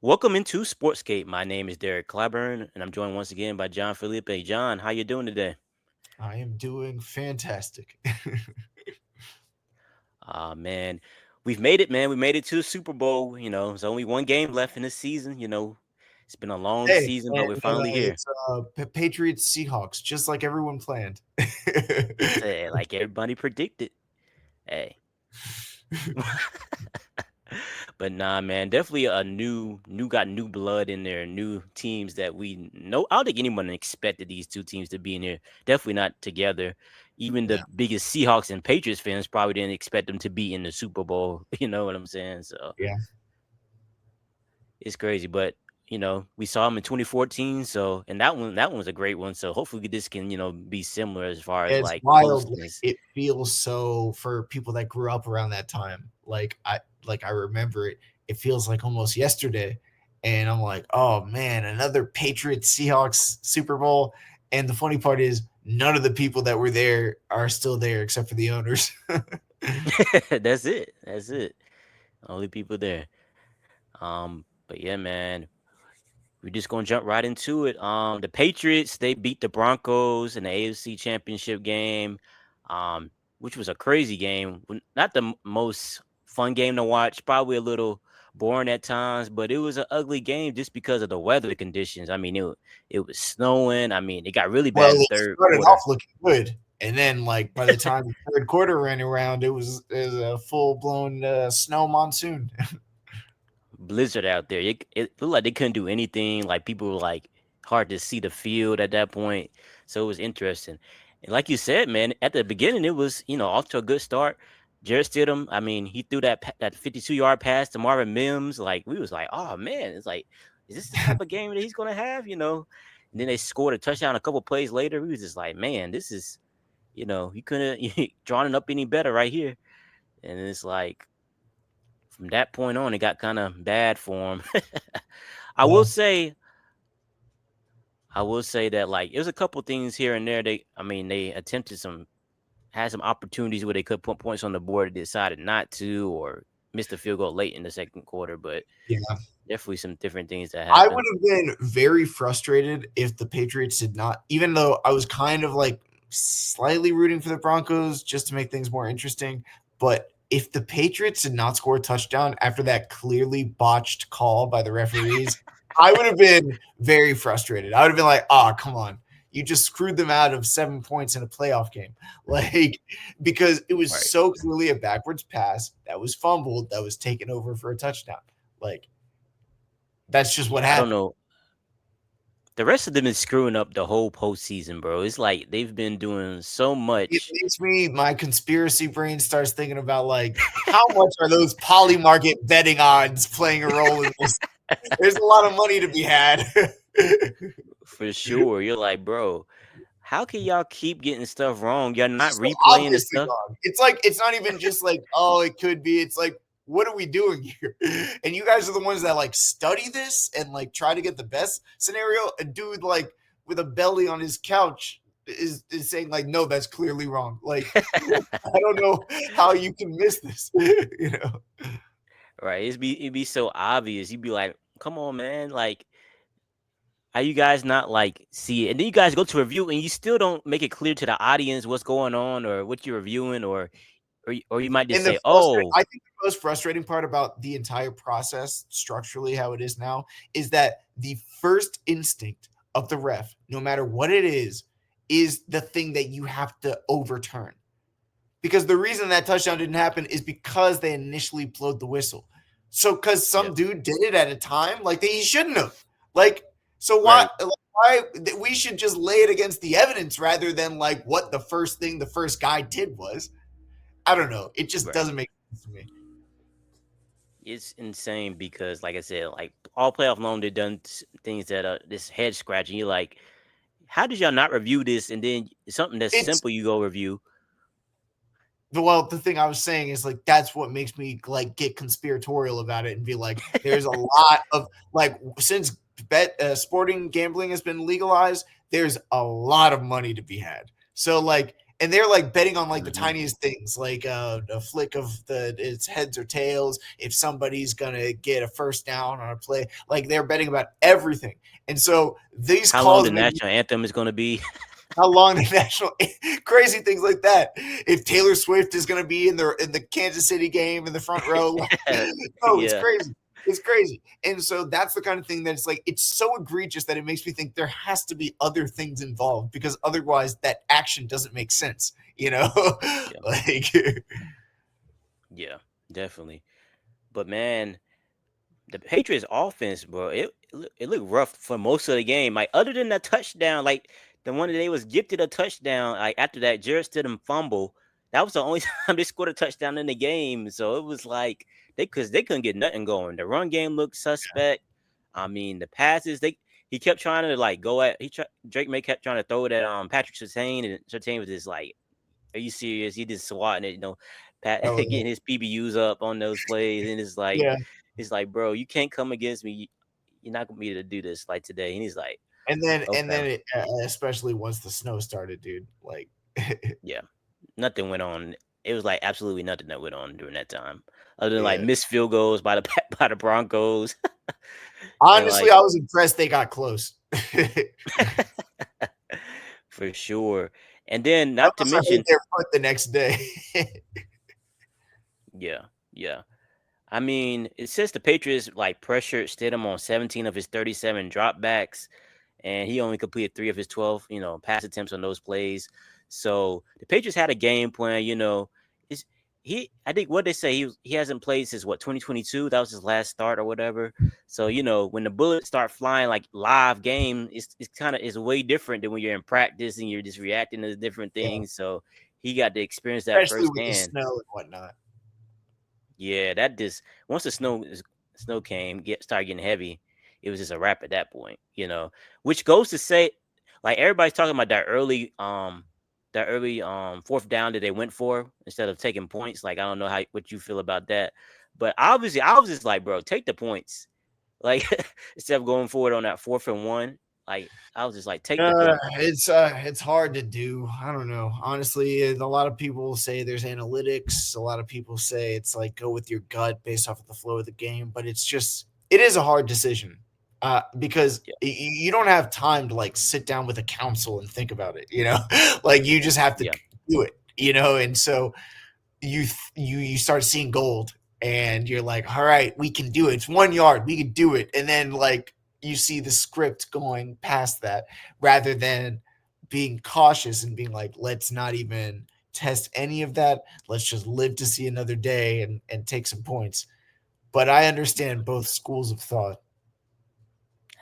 Welcome into Sportscape. My name is Derek Claburn, and I'm joined once again by John Felipe. John, how you doing today? I am doing fantastic. Man, we've made it, man. We made it to the Super Bowl. There's only one game left in the season. It's been a long Hey, season, but and we're finally here. it's Patriots Seahawks, just like everyone planned. Like everybody predicted. Hey, but nah, man, definitely a got new blood in there, new teams that we know. I don't think anyone expected these two teams to be in here. Definitely not together. Even the Yeah, biggest Seahawks and Patriots fans probably didn't expect them to be in the Super Bowl. You know what I'm saying? So yeah. it's crazy, but we saw them in 2014. So and that one was a great one. So hopefully this can be similar as far as It's like wild. Like closeness. it feels so for people that grew up around that time. I remember it. It feels like almost yesterday, and I'm like, oh man, another Patriots Seahawks Super Bowl. And the funny part is, none of the people that were there are still there except for the owners. That's it. That's it. Only people there. But yeah, man. We're just gonna jump right into it. The Patriots they beat the Broncos in the AFC Championship game, um, which was a crazy game. Not the most fun game to watch. Probably a little boring at times, but it was an ugly game just because of the weather conditions. I mean, it was snowing. I mean, it got really bad Well, in the it third started off quarter. looking good, and then, like, by the time the third quarter ran around, it was a full blown snow monsoon. Blizzard out there. It looked like they couldn't do anything. Like people were like hard to see the field at that point. So it was interesting. And like you said, man, at the beginning it was off to a good start. Jarrett Stidham, I mean, he threw that 52-yard pass to Marvin Mims. Like we was like, oh man, it's like, is this the type of game that he's gonna have? And then they scored a touchdown a couple plays later. We was just like, man, this is you couldn't drawn it up any better right here. And it's like from that point on, it got kind of bad for him. I will Yeah. say, I will say that like it was a couple things here and there. They attempted had some opportunities where they could put points on the board. They decided not to, or missed a field goal late in the second quarter. But Yeah. definitely some different things that I would happened. have been very frustrated if the Patriots did not, even though I was kind of like slightly rooting for the Broncos just to make things more interesting. But if the Patriots did not score a touchdown after that clearly botched call by the referees, I would have been very frustrated. I would have been like, oh, come on. You just screwed them out of 7 points in a playoff game. Like, because it was Right. so clearly a backwards pass that was fumbled, that was taken over for a touchdown. Like, that's just what Yeah, I don't happened. know. The rest of them is screwing up the whole postseason, bro. It's like they've been doing so It much. makes me my conspiracy brain starts thinking about, like, how much are those poly market betting odds playing a role in this? There's a lot of money to be had. For sure. You're like, bro, how can y'all keep getting stuff wrong? You're not So replaying the obviously stuff. wrong. It's like it's not even just like, oh, it could be. It's like, what are we doing here? And you guys are the ones that like study this and like try to get the best scenario. A dude like with a belly on his couch is saying like, no, that's clearly wrong. Like, I don't know how you can miss this. you know. Right. It'd be so obvious. You'd be like, come on, man. Like, how you guys not like see it? And then you guys go to review and you still don't make it clear to the audience what's going on or what you're reviewing or you might just And the say, frustrating, oh, I think the most frustrating part about the entire process, structurally, how it is now, is that the first instinct of the ref, no matter what it is the thing that you have to overturn. Because the reason that touchdown didn't happen is because they initially blowed the whistle. So, because yeah, some dude did it at a time, like he shouldn't have. Like, so why? right, Why we should just lay it against the evidence rather than like what the first thing the first guy did was. I don't know. It just right. doesn't make sense to me. It's insane because, like I said, like all playoff long, they've done things that are this head scratching. You're like, how did y'all not review this? And then something that's It's simple, you go review. well, the thing I was saying is like that's what makes me like get conspiratorial about it and be like, there's a lot of like since sporting gambling has been legalized, there's a lot of money to be had. So like and they're like betting on like the Hmm. tiniest things, like a flick of the its heads or tails, if somebody's gonna get a first down on a play. Like they're betting about everything, and so these How long the calls make me national anthem is going to be? how long the national crazy things like that. If Taylor Swift is going to be in the Kansas City game in the front row, like, no, it's Yeah, crazy. It's crazy. And so that's the kind of thing that it's like it's so egregious that it makes me think there has to be other things involved because otherwise that action doesn't make sense, you know? yeah, Like yeah, definitely. But man, the Patriots offense, bro, it looked rough for most of the game. Like other than that touchdown, like the one that they was gifted a touchdown, like after that Jared Stidham fumble, that was the only time they scored a touchdown in the game. So it was like they couldn't get nothing going. The run game looked suspect. I mean, the passes he kept trying to like go at Drake May kept trying to throw it at Patrick Surtain, and Surtain was just like, "Are you serious?" He just swatting it, Pat oh getting his PBUs up on those plays, and yeah. it's like, bro, you can't come against me. You're not gonna be able to do this like today. And he's like, And okay, then especially once the snow started, dude, like yeah, nothing went on. It was like absolutely nothing that went on during that time, other than like yeah. missed field goals by the by the Broncos, and Honestly, like I was impressed they got close. for sure. And then That not to must have hit mention, their foot the next day. yeah, yeah. I mean, it says the Patriots like pressured Stidham on 17 of his 37 dropbacks, and he only completed 3 of his 12, pass attempts on those plays. So the Patriots had a game plan. Is I think what they say he hasn't played since what 2022. That was his last start or whatever. So when the bullets start flying like live game, it's kind of is way different than when you're in practice and you're just reacting to different Yeah, things. So he got to experience that especially with the firsthand. snow and whatnot. Yeah, that just once the snow came, started getting heavy, it was just a wrap at that point, Which goes to say, like everybody's talking about that early fourth down that they went for instead of taking points. Like I don't know what you feel about that, but obviously I was just like, bro, take the points, like instead of going forward on that 4th and 1. Like I was just like, take the points. It's hard to do. I don't know. Honestly, a lot of people say there's analytics. A lot of people say it's like go with your gut based off of the flow of the game, but it is a hard decision. Because Yeah, you don't have time to like sit down with a council and think about it, like you just have to yeah, do it, and so you start seeing gold and you're like, all right, we can do it. It's 1 yard, we can do it. And then like you see the script going past that rather than being cautious and being like, let's not even test any of that. Let's just live to see another day and take some points. But I understand both schools of thought.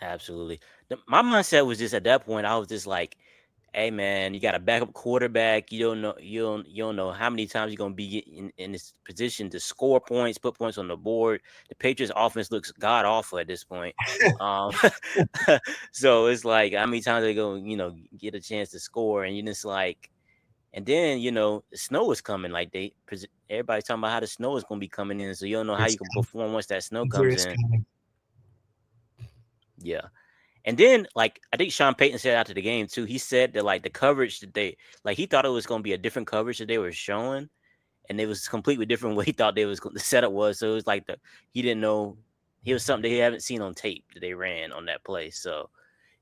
absolutely. My mindset was just at that point, I was just like, hey man, you got a backup quarterback. You don't know how many times you're gonna be in this position to score points, put points on the board. The Patriots offense looks god awful at this point. Um so it's like how many times they go, get a chance to score, and you just like, and then the snow is coming. Like everybody's talking about how the snow is gonna be coming in, so you don't know how you It's can perform once that snow winter comes is in. coming. Yeah. And then, like, I think Sean Payton said after the game too. He said that like the coverage that he thought it was going to be a different coverage that they were showing, and it was completely different what he thought the setup was. So it was like he didn't know he was something they haven't seen on tape that they ran on that play. So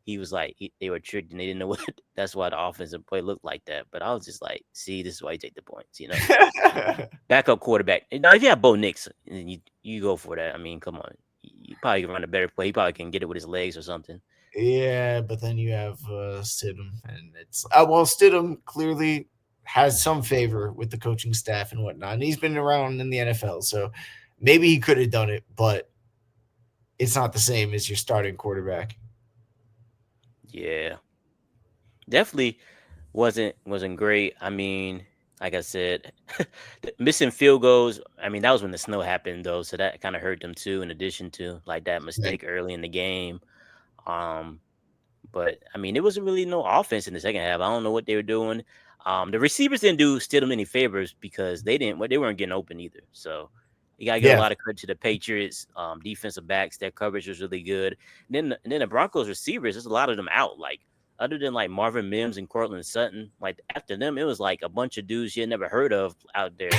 he was like they were tricked and they didn't know what. That's why the offensive play looked like that. But I was just like, see, this is why you take the points. Backup quarterback. Now, if you have Bo Nix, and you go for that. I mean, come on, you probably can run a better play. He probably can get it with his legs or something. Yeah, but then you have Stidham, and it's well, Stidham clearly has some favor with the coaching staff and whatnot, and he's been around in the NFL, so maybe he could have done it, but it's not the same as your starting quarterback. Yeah, definitely wasn't great. I mean, like I said, missing field goals. I mean, that was when the snow happened though, so that kind of hurt them too. In addition to like that Right. mistake early in the game, um, but I mean, it wasn't really no offense in the second half. I don't know what they were doing. The receivers didn't do Stidham any favors because they weren't getting open either. So you gotta give a Yeah, lot of credit to the Patriots defensive backs. Their coverage was really good. And then the Broncos receivers, there's a lot of them out. Like other than like Marvin Mims and Cortland Sutton, like after them, it was like a bunch of dudes you had never heard of out there.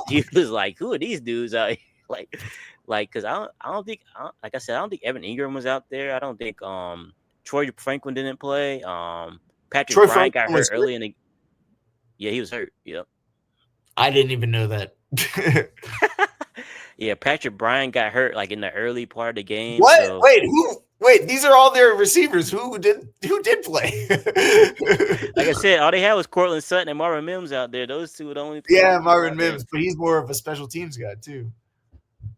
He was like, "Who are these dudes out here?" like, because I don't think, like I said, I don't think Evan Ingram was out there. I don't think Troy Franklin didn't play. Patrick Troy Bryant got Franklin hurt was hurt. early in the yeah, he was hurt. Yep. I didn't even know that. Yeah, Patrick Bryant got hurt like in the early part of the game. What? So Wait, who? Wait, these are all their receivers. Who did play? like I said, all they had was Cortland Sutton and Marvin Mims out there. Those two were the only Yeah, people Marvin out there. Mims, but he's more of a special teams guy too.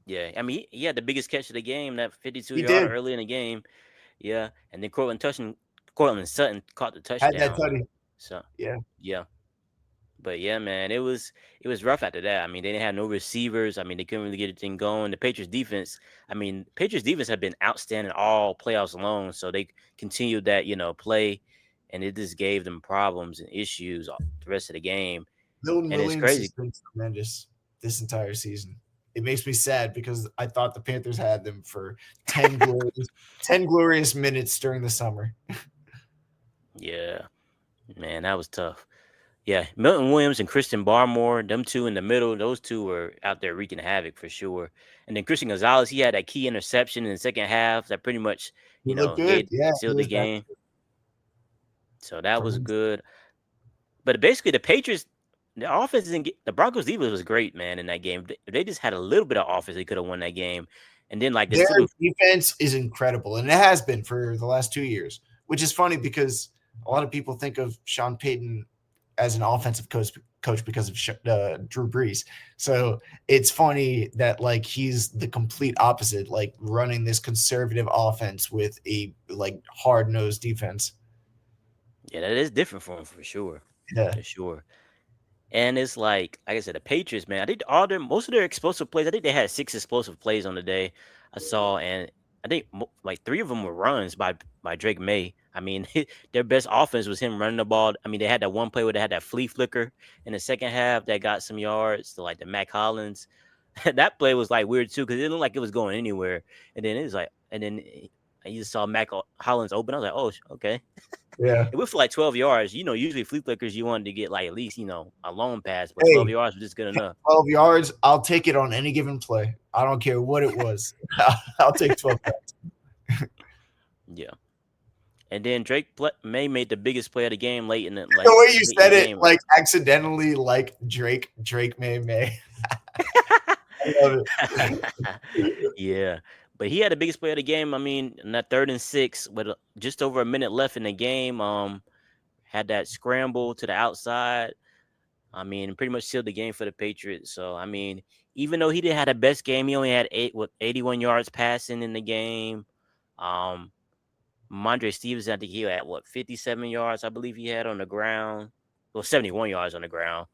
Yeah, I mean, he had the biggest catch of the game, that 52 He yarder did. early in the game. Yeah, and then Cortland Sutton caught the Had that touchdown. tutty. So Yeah. yeah, but yeah, man, it was rough after that. I mean, they didn't have no receivers. I mean, they couldn't really get anything going. The Patriots defense, I mean, Patriots defense had been outstanding all playoffs long, so they continued that play, and it just gave them problems and issues the rest of the game. Milton And it's Williams has crazy. been tremendous this entire season. It makes me sad because I thought the Panthers had them for 10 glorious minutes during the summer. Yeah, man, that was tough. Yeah, Milton Williams and Christian Barmore, them two in the middle, those two were out there wreaking havoc for sure. And then Christian Gonzalez, he had that key interception in the second half that pretty much, He looked good. gave Yeah, he sealed the was back game. So that from was him. good. But basically, the Patriots, the offense didn't get the Broncos defense was great, man, in that game. They just had a little bit of offense, they could have won that game. And then like the Their silver, defense is incredible, and it has been for the last 2 years, which is funny because a lot of people think of Sean Payton as an offensive coach because of Drew Brees. So it's funny that like he's the complete opposite, like running this conservative offense with a like hard nosed defense. yeah, that is different for him for sure, Yeah, for sure. And it's like I said, the Patriots, man. I think all their most of their explosive plays. I think they had 6 explosive plays on the day. I saw, and I think like 3 of them were runs by Drake May. I mean, their best offense was him running the ball. I mean, they had that one play where they had that flea flicker in the second half that got some yards to like the Mac Hollins. That play was like weird too because it looked like it was going anywhere, and then it was like, and then I just saw Mac Hollins open. I was like, oh, okay. yeah. It went for like 12 yards. Usually flea flickers, you wanted to get like at least, a long pass, but 12 Hey, yards was just good enough. 12 yards, I'll take it on any given play. I don't care what it was. I'll take 12 yards. Yeah. And then May made the biggest play of the game late in the The like way you late in the said it, game. like accidentally, like Drake May. I love it. Yeah. But he had the biggest play of the game. I mean, in that 3rd and 6 with just over a minute left in the game, had that scramble to the outside. I mean, pretty much sealed the game for the Patriots. So I mean, even though he didn't have the best game, he only had 81 yards passing in the game. Um, Mondre Stevenson, I think he had 57 yards, I believe he had on the ground. Well, 71 yards on the ground.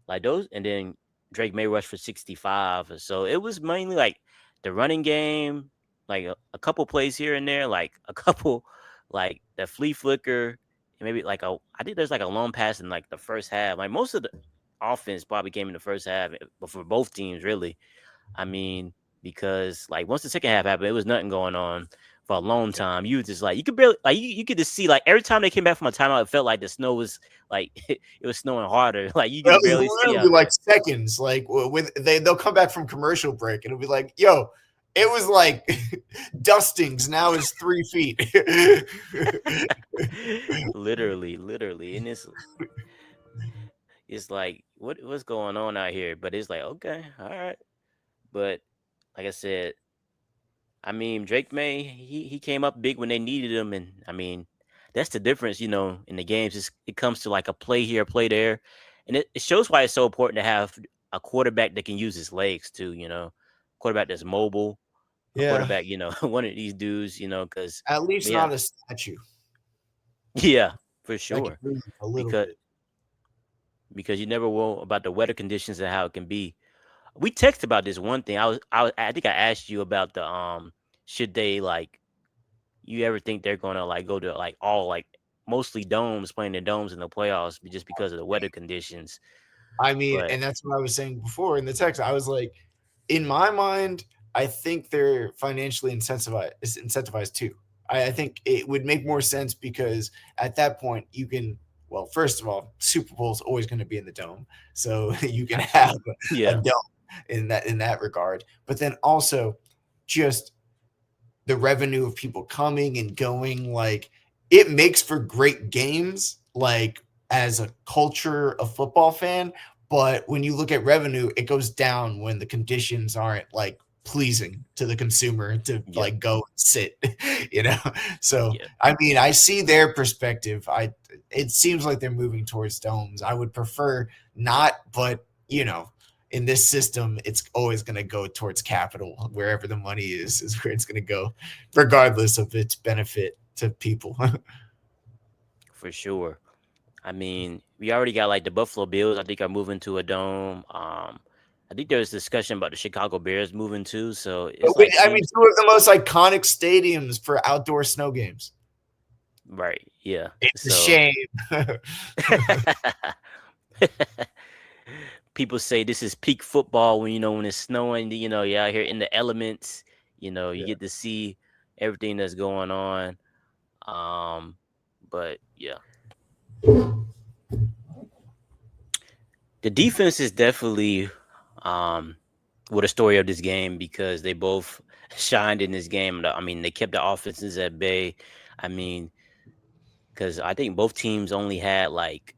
Like those, and then Drake May rushed for 65. So it was mainly like the running game, like a couple plays here and there, like a couple, like the flea flicker, and maybe like I think there's like a long pass in like the first half. Like most of the offense probably came in the first half, but for both teams, really. I mean, because like once the second half happened, it was nothing going on for a long time. You just like you could barely like you could just see like every time they came back from a timeout, it felt like the snow was like it was snowing harder. Like you It could barely was see literally out like there. seconds. Like with they'll come back from commercial break and it'll be like, "Yo, it was like dustings. Now is 3 feet." Literally, and it's like what's going on out here? But it's like okay, all right. But like I said, I mean, Drake May, he came up big when they needed him, and I mean, that's the difference, in the games. It comes to like a play here, play there, and it shows why it's so important to have a quarterback that can use his legs too. Quarterback that's mobile, a Yeah, quarterback, one of these dudes, because at least yeah, not a statue. yeah, for That can sure, move a little because bit. you never know about the weather conditions and how it can be. We texted about this one thing. I think I asked you about the should they like you ever think they're gonna like go to like all like mostly domes playing in domes in the playoffs just because of the weather conditions. I mean, But and that's what I was saying before in the text. I was like, in my mind, I think they're financially incentivized too. I think it would make more sense because at that point you can. Well, first of all, Super Bowl is always going to be in the dome, so you can have a Yeah. dome in that regard. But then also, just the revenue of people coming and going, like it makes for great games, like as a culture of football fan. But when you look at revenue, it goes down when the conditions aren't like pleasing to the consumer to Yep. like go and sit, you know. So Yeah. I mean, I see their perspective. It seems like they're moving towards domes. I would prefer not, but in this system, it's always going to go towards capital. Wherever the money is where it's going to go, regardless of its benefit to people. For sure. I mean, we already got like the Buffalo Bills. I think are moving to a dome. I think there was discussion about the Chicago Bears moving too. So it's like I mean, teams, two of the most iconic stadiums for outdoor snow games. right? Yeah. It's a So shame. people say this is peak football when when it's snowing. You're out here in the elements. You Yeah. get to see everything that's going on. Um, but yeah, the defense is definitely um what a story of this game because they both shined in this game. I mean, they kept the offenses at bay. I mean, because I think both teams only had like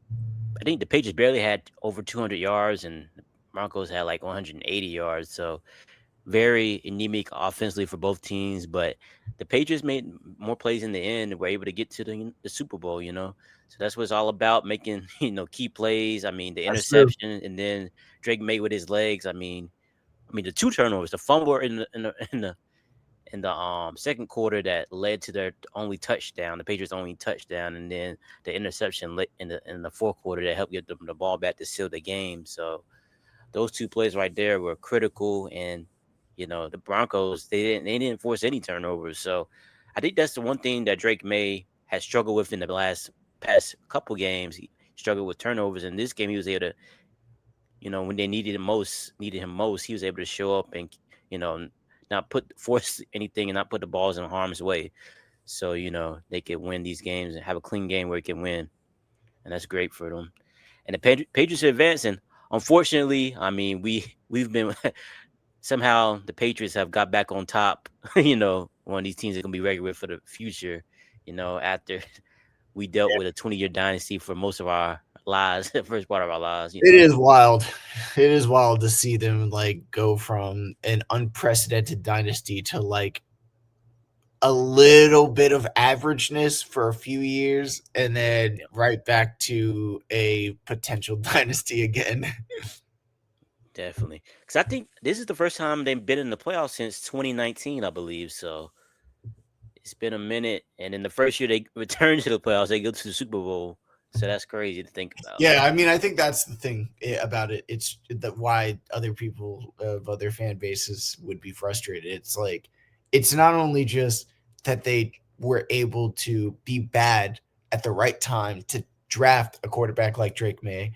I think the Patriots barely had over 200 yards and the Broncos had like 180 yards. So very anemic offensively for both teams, but the Patriots made more plays in the end and were able to get to the Super Bowl. So that's what it's all about, making, key plays. I mean, the That's true. interception and then Drake made with his legs. I mean the two turnovers, the fumble in the second quarter that led to their only touchdown, the Patriots' only touchdown, and then the interception in the fourth quarter that helped get them the ball back to seal the game. So those two plays right there were critical, and the Broncos they didn't force any turnovers. So I think that's the one thing that Drake May has struggled with in the past couple games. He struggled with turnovers. In this game, he was able to, when they needed him most, he was able to show up and you know not put force anything and not put the balls in harm's way. So they could win these games and have a clean game where he can win, and that's great for them. And the Patriots are advancing. Unfortunately, I mean we've been somehow the Patriots have got back on top. One of these teams is gonna be regular for the future. After we dealt with a 20-year dynasty for most of our lives, the first part of our lives. It is wild. It is wild to see them like go from an unprecedented dynasty to like a little bit of averageness for a few years and then Yeah, right back to a potential dynasty again. definitely. Because I think this is the first time they've been in the playoffs since 2019, I believe. So it's been a minute, and in the first year they returned to the playoffs, they go to the Super Bowl. So that's crazy to think about. Yeah, I mean, I think that's the thing about it. It's that why other people of other fan bases would be frustrated. It's like it's not only just that they were able to be bad at the right time to draft a quarterback like Drake May,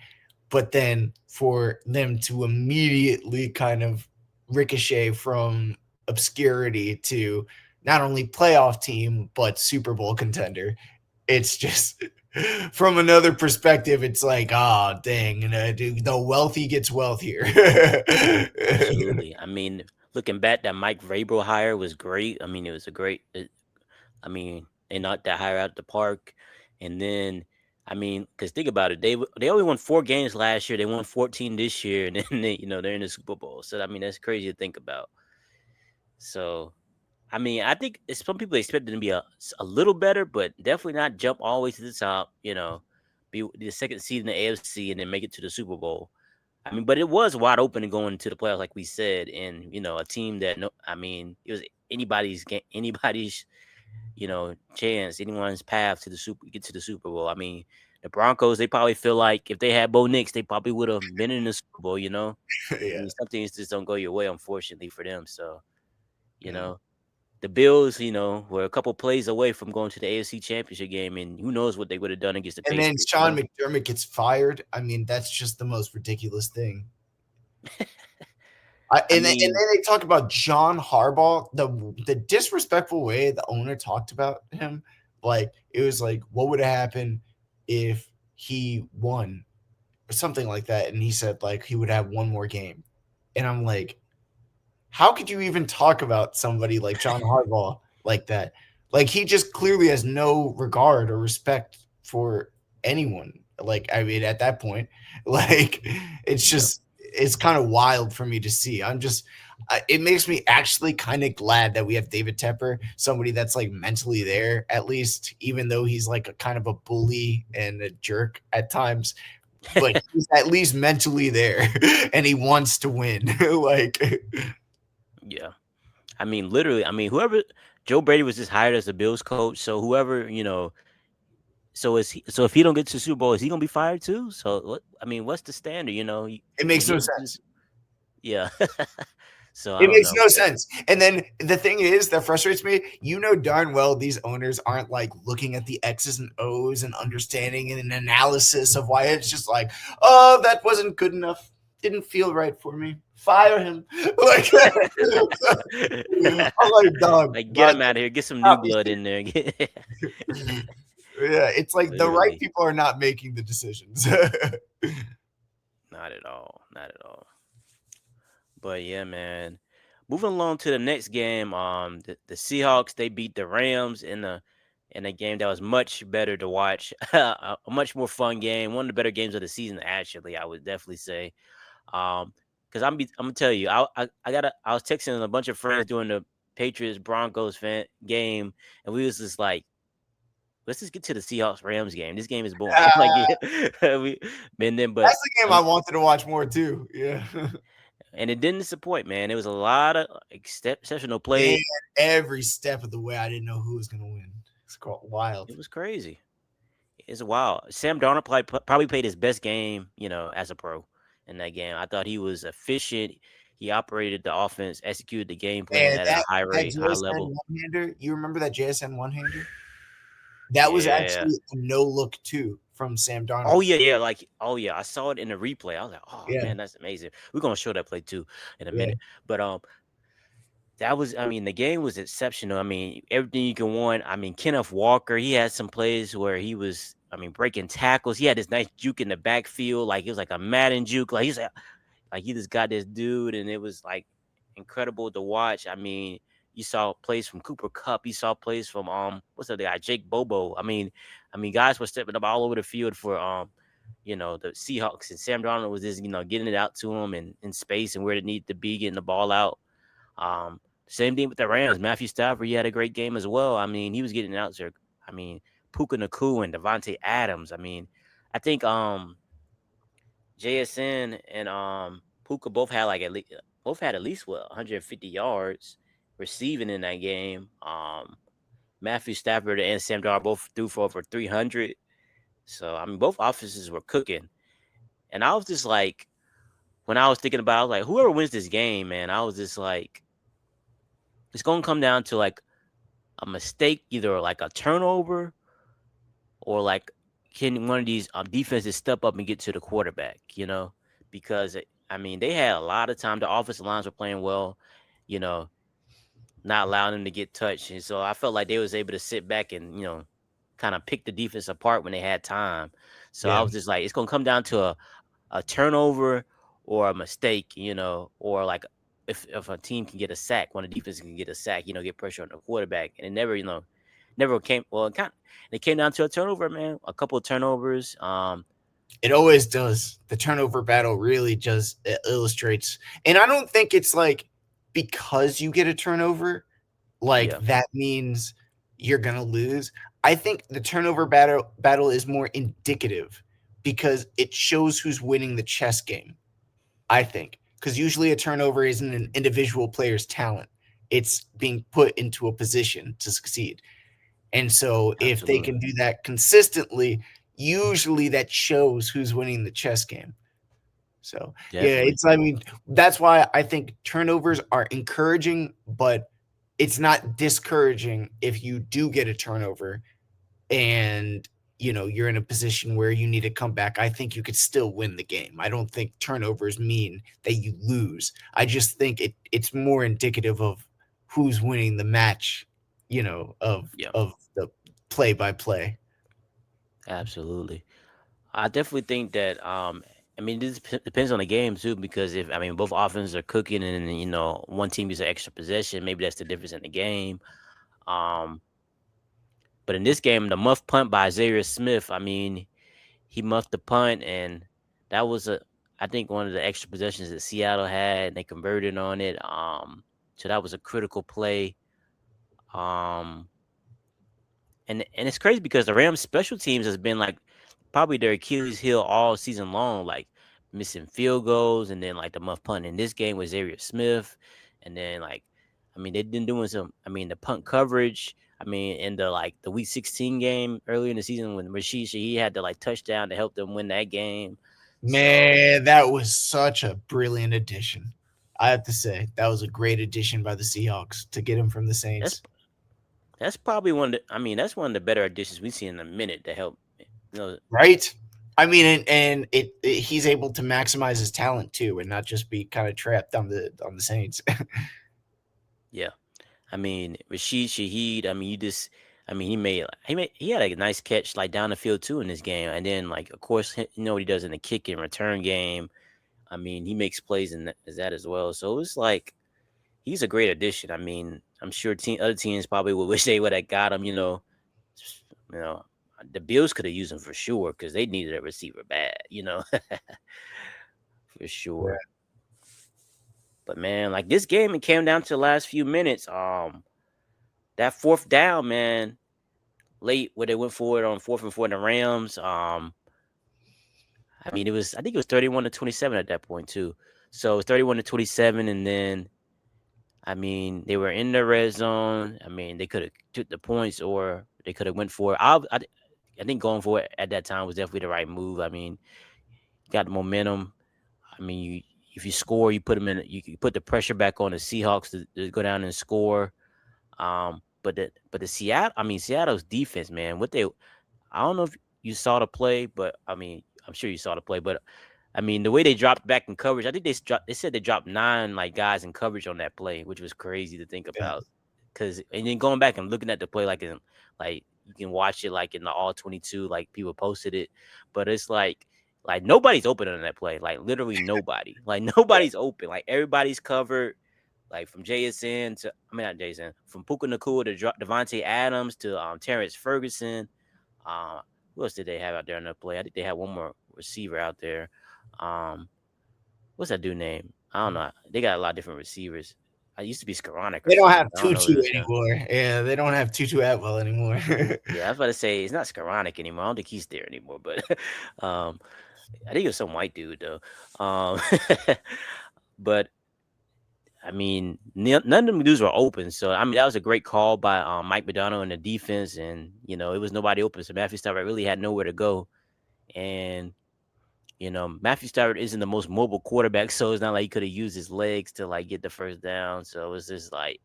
but then for them to immediately kind of ricochet from obscurity to not only playoff team but Super Bowl contender. It's just from another perspective, it's like, ah, oh, dang, dude, the wealthy gets wealthier. Absolutely. I mean, looking back, that Mike Vrabel hire was great. I mean, it was a great. I mean, they knocked that hire out the park, and then, I mean, because think about it, they only won 4 games last year. They won 14 this year, and then they're in the Super Bowl. So I mean, that's crazy to think about. So I mean, I think some people expect it to be a little better, but definitely not jump all the way to the top. Be the second seed in the AFC and then make it to the Super Bowl. I mean, but it was wide open and going to the playoffs, like we said, and a team that no, I mean, it was anybody's game, anybody's chance, anyone's path to get to the Super Bowl. I mean, the Broncos, they probably feel like if they had Bo Nix, they probably would have been in the Super Bowl. I Yeah, mean, some things just don't go your way, unfortunately for them. So you yeah. know, the Bills, were a couple plays away from going to the AFC Championship game, and who knows what they would have done against the And then Patriots. Sean McDermott gets fired. I mean, that's just the most ridiculous thing. I And then mean, they talk about John Harbaugh, the disrespectful way the owner talked about him. Like it was like, what would have happened if he won or something like that? And he said like he would have one more game. And I'm like, how could you even talk about somebody like John Harbaugh like that? Like he just clearly has no regard or respect for anyone. Like I mean, at that point, like it's yeah. just it's kind of wild for me to see. It makes me actually kind of glad that we have David Tepper, somebody that's like mentally there at least, even though he's like a kind of a bully and a jerk at times. But he's at least mentally there, and he wants to win. Like Yeah. I mean, literally, I mean, whoever Joe Brady was just hired as the Bills coach, so whoever, so if he don't get to the Super Bowl, is he gonna be fired too? So what I mean, what's the standard, it you makes no get into sense. yeah. So I It don't makes know, no man. sense. And then the thing is that frustrates me. You know darn well these owners aren't like looking at the X's and O's and understanding and an analysis of why it's just like, oh, that wasn't good enough. Didn't feel right for me. Fire him. Like I'm like, dog, Like get God, him out of here, get some new not be blood in there. yeah, it's like the right Literally. people are not making the decisions. Not at all. Not at all. But yeah, man. Moving along to the next game, the Seahawks they beat the Rams in a game that was much better to watch, a much more fun game, one of the better games of the season. Actually, I would definitely say, because I'm gonna tell you, I was texting a bunch of friends during the Patriots Broncos game, and we was just like, let's just get to the Seahawks Rams game. This game is boring. Like, uh, yeah, we and then but that's the game I um, wanted to watch more too. Yeah. and it didn't disappoint, man. It was a lot of exceptional And play. every step of the way, I didn't know who was going to win. It's called wild. It was crazy. It's wild. Sam Darnold probably played his best game, as a pro in that game. I thought he was efficient. He operated the offense, executed the game plan And at a that high rate, high JSN level. one hander, you remember that JSN one hander? That was Yeah. actually a no look too from Sam Oh Darnold. yeah, yeah. Like, oh yeah, I saw it in the replay. I was like, oh Yeah, man, that's amazing. We're gonna show that play too in a yeah. minute. But that was, I mean, the game was exceptional. I mean, everything you can want. I mean, Kenneth Walker, he had some plays where he was, I mean, breaking tackles. He had this nice juke in the backfield, like it was like a Madden juke. Like like he just got this dude, and it was like incredible to watch. I mean, you saw plays from Cooper Cup. You saw plays from what's the other guy, Jake Bobo. I mean, guys were stepping up all over the field for the Seahawks, and Sam Darnold was just getting it out to him and in space and where it needed to be, getting the ball out. Same thing with the Rams. Matthew Stafford, he had a great game as well. I mean, he was getting out there. I mean, Puka Nakua and Devontae Adams. I mean, I think JSN and Puka both had at least 150 yards receiving in that game. Matthew Stafford and Sam Darnold both threw for over 300. So I mean, both offenses were cooking, and I was just like, when I was thinking about, it, I was like, whoever wins this game, man, I was just like, it's gonna come down to like a mistake, either like a turnover or like can one of these defenses step up and get to the quarterback, because I mean they had a lot of time. The offensive lines were playing well, you know, not allowing them to get touched, and so I felt like they was able to sit back and kind of pick the defense apart when they had time. So I Yeah. was just like, it's gonna come down to a turnover or a mistake, or like if a team can get a sack, when the defense can get a sack, get pressure on the quarterback, and it never, never came. Well, it came down to a turnover, man. A couple of turnovers. It always does. The turnover battle really just illustrates. And I don't think it's like because you get a turnover, like Yeah, that means you're gonna lose. I think the turnover battle is more indicative because it shows who's winning the chess game. I think because usually a turnover isn't an individual player's talent; it's being put into a position to succeed. And so, if they absolutely, can do that consistently, usually that shows who's winning the chess game. So, yeah, definitely. I mean, that's why I think turnovers are encouraging, but it's not discouraging if you do get a turnover and you're in a position where you need to come back, I think you could still win the game. I don't think turnovers mean that you lose. I just think it's more indicative of who's winning the match, Yeah, of the play by play. absolutely. I definitely think that I mean this depends on the game too because if I mean both offenses are cooking and one team uses an extra possession, maybe that's the difference in the game. Um, but in this game, the muff punt by Zaire Smith, I mean he muffed the punt and that was I think one of the extra possessions that Seattle had and they converted on it. So that was a critical play. Um, and it's crazy because the Rams special teams has been like probably their Achilles heel all season long, like missing field goals and then like the muff punt in this game with Zaire Smith, and then like I mean they've been doing some. I mean the punt coverage. I mean in the the Week 16 game earlier in the season when Rashid Shaheed had the touchdown to help them win that game. So Man, that was such a brilliant addition. I have to say, that was a great addition by the Seahawks to get him from the that's Saints. that's probably one of the. I mean that's one of the better additions we've seen in a minute to help. You know, Right? I mean, and he's able to maximize his talent too, and not just be kind of trapped on the Saints. yeah. I mean, Rashid Shaheed. I mean, I mean, he had a nice catch like down the field too in this game, and then like of course what he does in the kick and return game. I mean, he makes plays in that as well. So it's like he's a great addition. I mean, I'm sure other teams probably would wish they would have got him. You know, the Bills could have used him for sure because they needed a receiver bad. For Yeah. sure. But man, like this game, it came down to the last few minutes. That fourth down, man. Late where they went for it on 4th and 4 in the Rams. I mean I think it was 31-27 at that point too. So it was 31-27, and then I mean they were in the red zone. I mean they could have took the points or they could have went for it. I think going for it at that time was definitely the right move. I mean, you got the momentum. I mean, if you score, you put them in. You put the pressure back on the Seahawks to go down and score. But the Seattle's defense, man, I don't know if you saw the play, but I mean, I'm sure you saw the play. But I mean, the way they dropped back in coverage, I think they said they dropped 9 guys in coverage on that play, which was crazy to think Yeah. about. And then going back and looking at the play, like you can watch it like in the all 22, like people posted it, but it's like nobody's open on that play, like literally nobody, like Yeah. nobody's open, like everybody's covered. Like from JSN to, I mean, not JSN, from Puka Nakua to Devontae Adams to Terrence Ferguson. Uh, who else did they have out there in the play? I think they had one more receiver out there. Um, what's that dude name? I don't know. They got a lot of different receivers. I used to be Skoranek or They don't something. have I don't know if Tutu it was him. anymore. Yeah, they don't have Tutu Atwell anymore. Yeah, I was about to say it's not Skoranek anymore. I don't think he's there anymore. But um, I think it was some white dude though. Um, but I mean, none of them dudes were open. So I mean, that was a great call by Mike Madonna in the defense, and it was nobody open. So Matthew Stafford really had nowhere to go, and Matthew Stafford isn't the most mobile quarterback, so it's not like he could have used his legs to like get the first down. So it was just like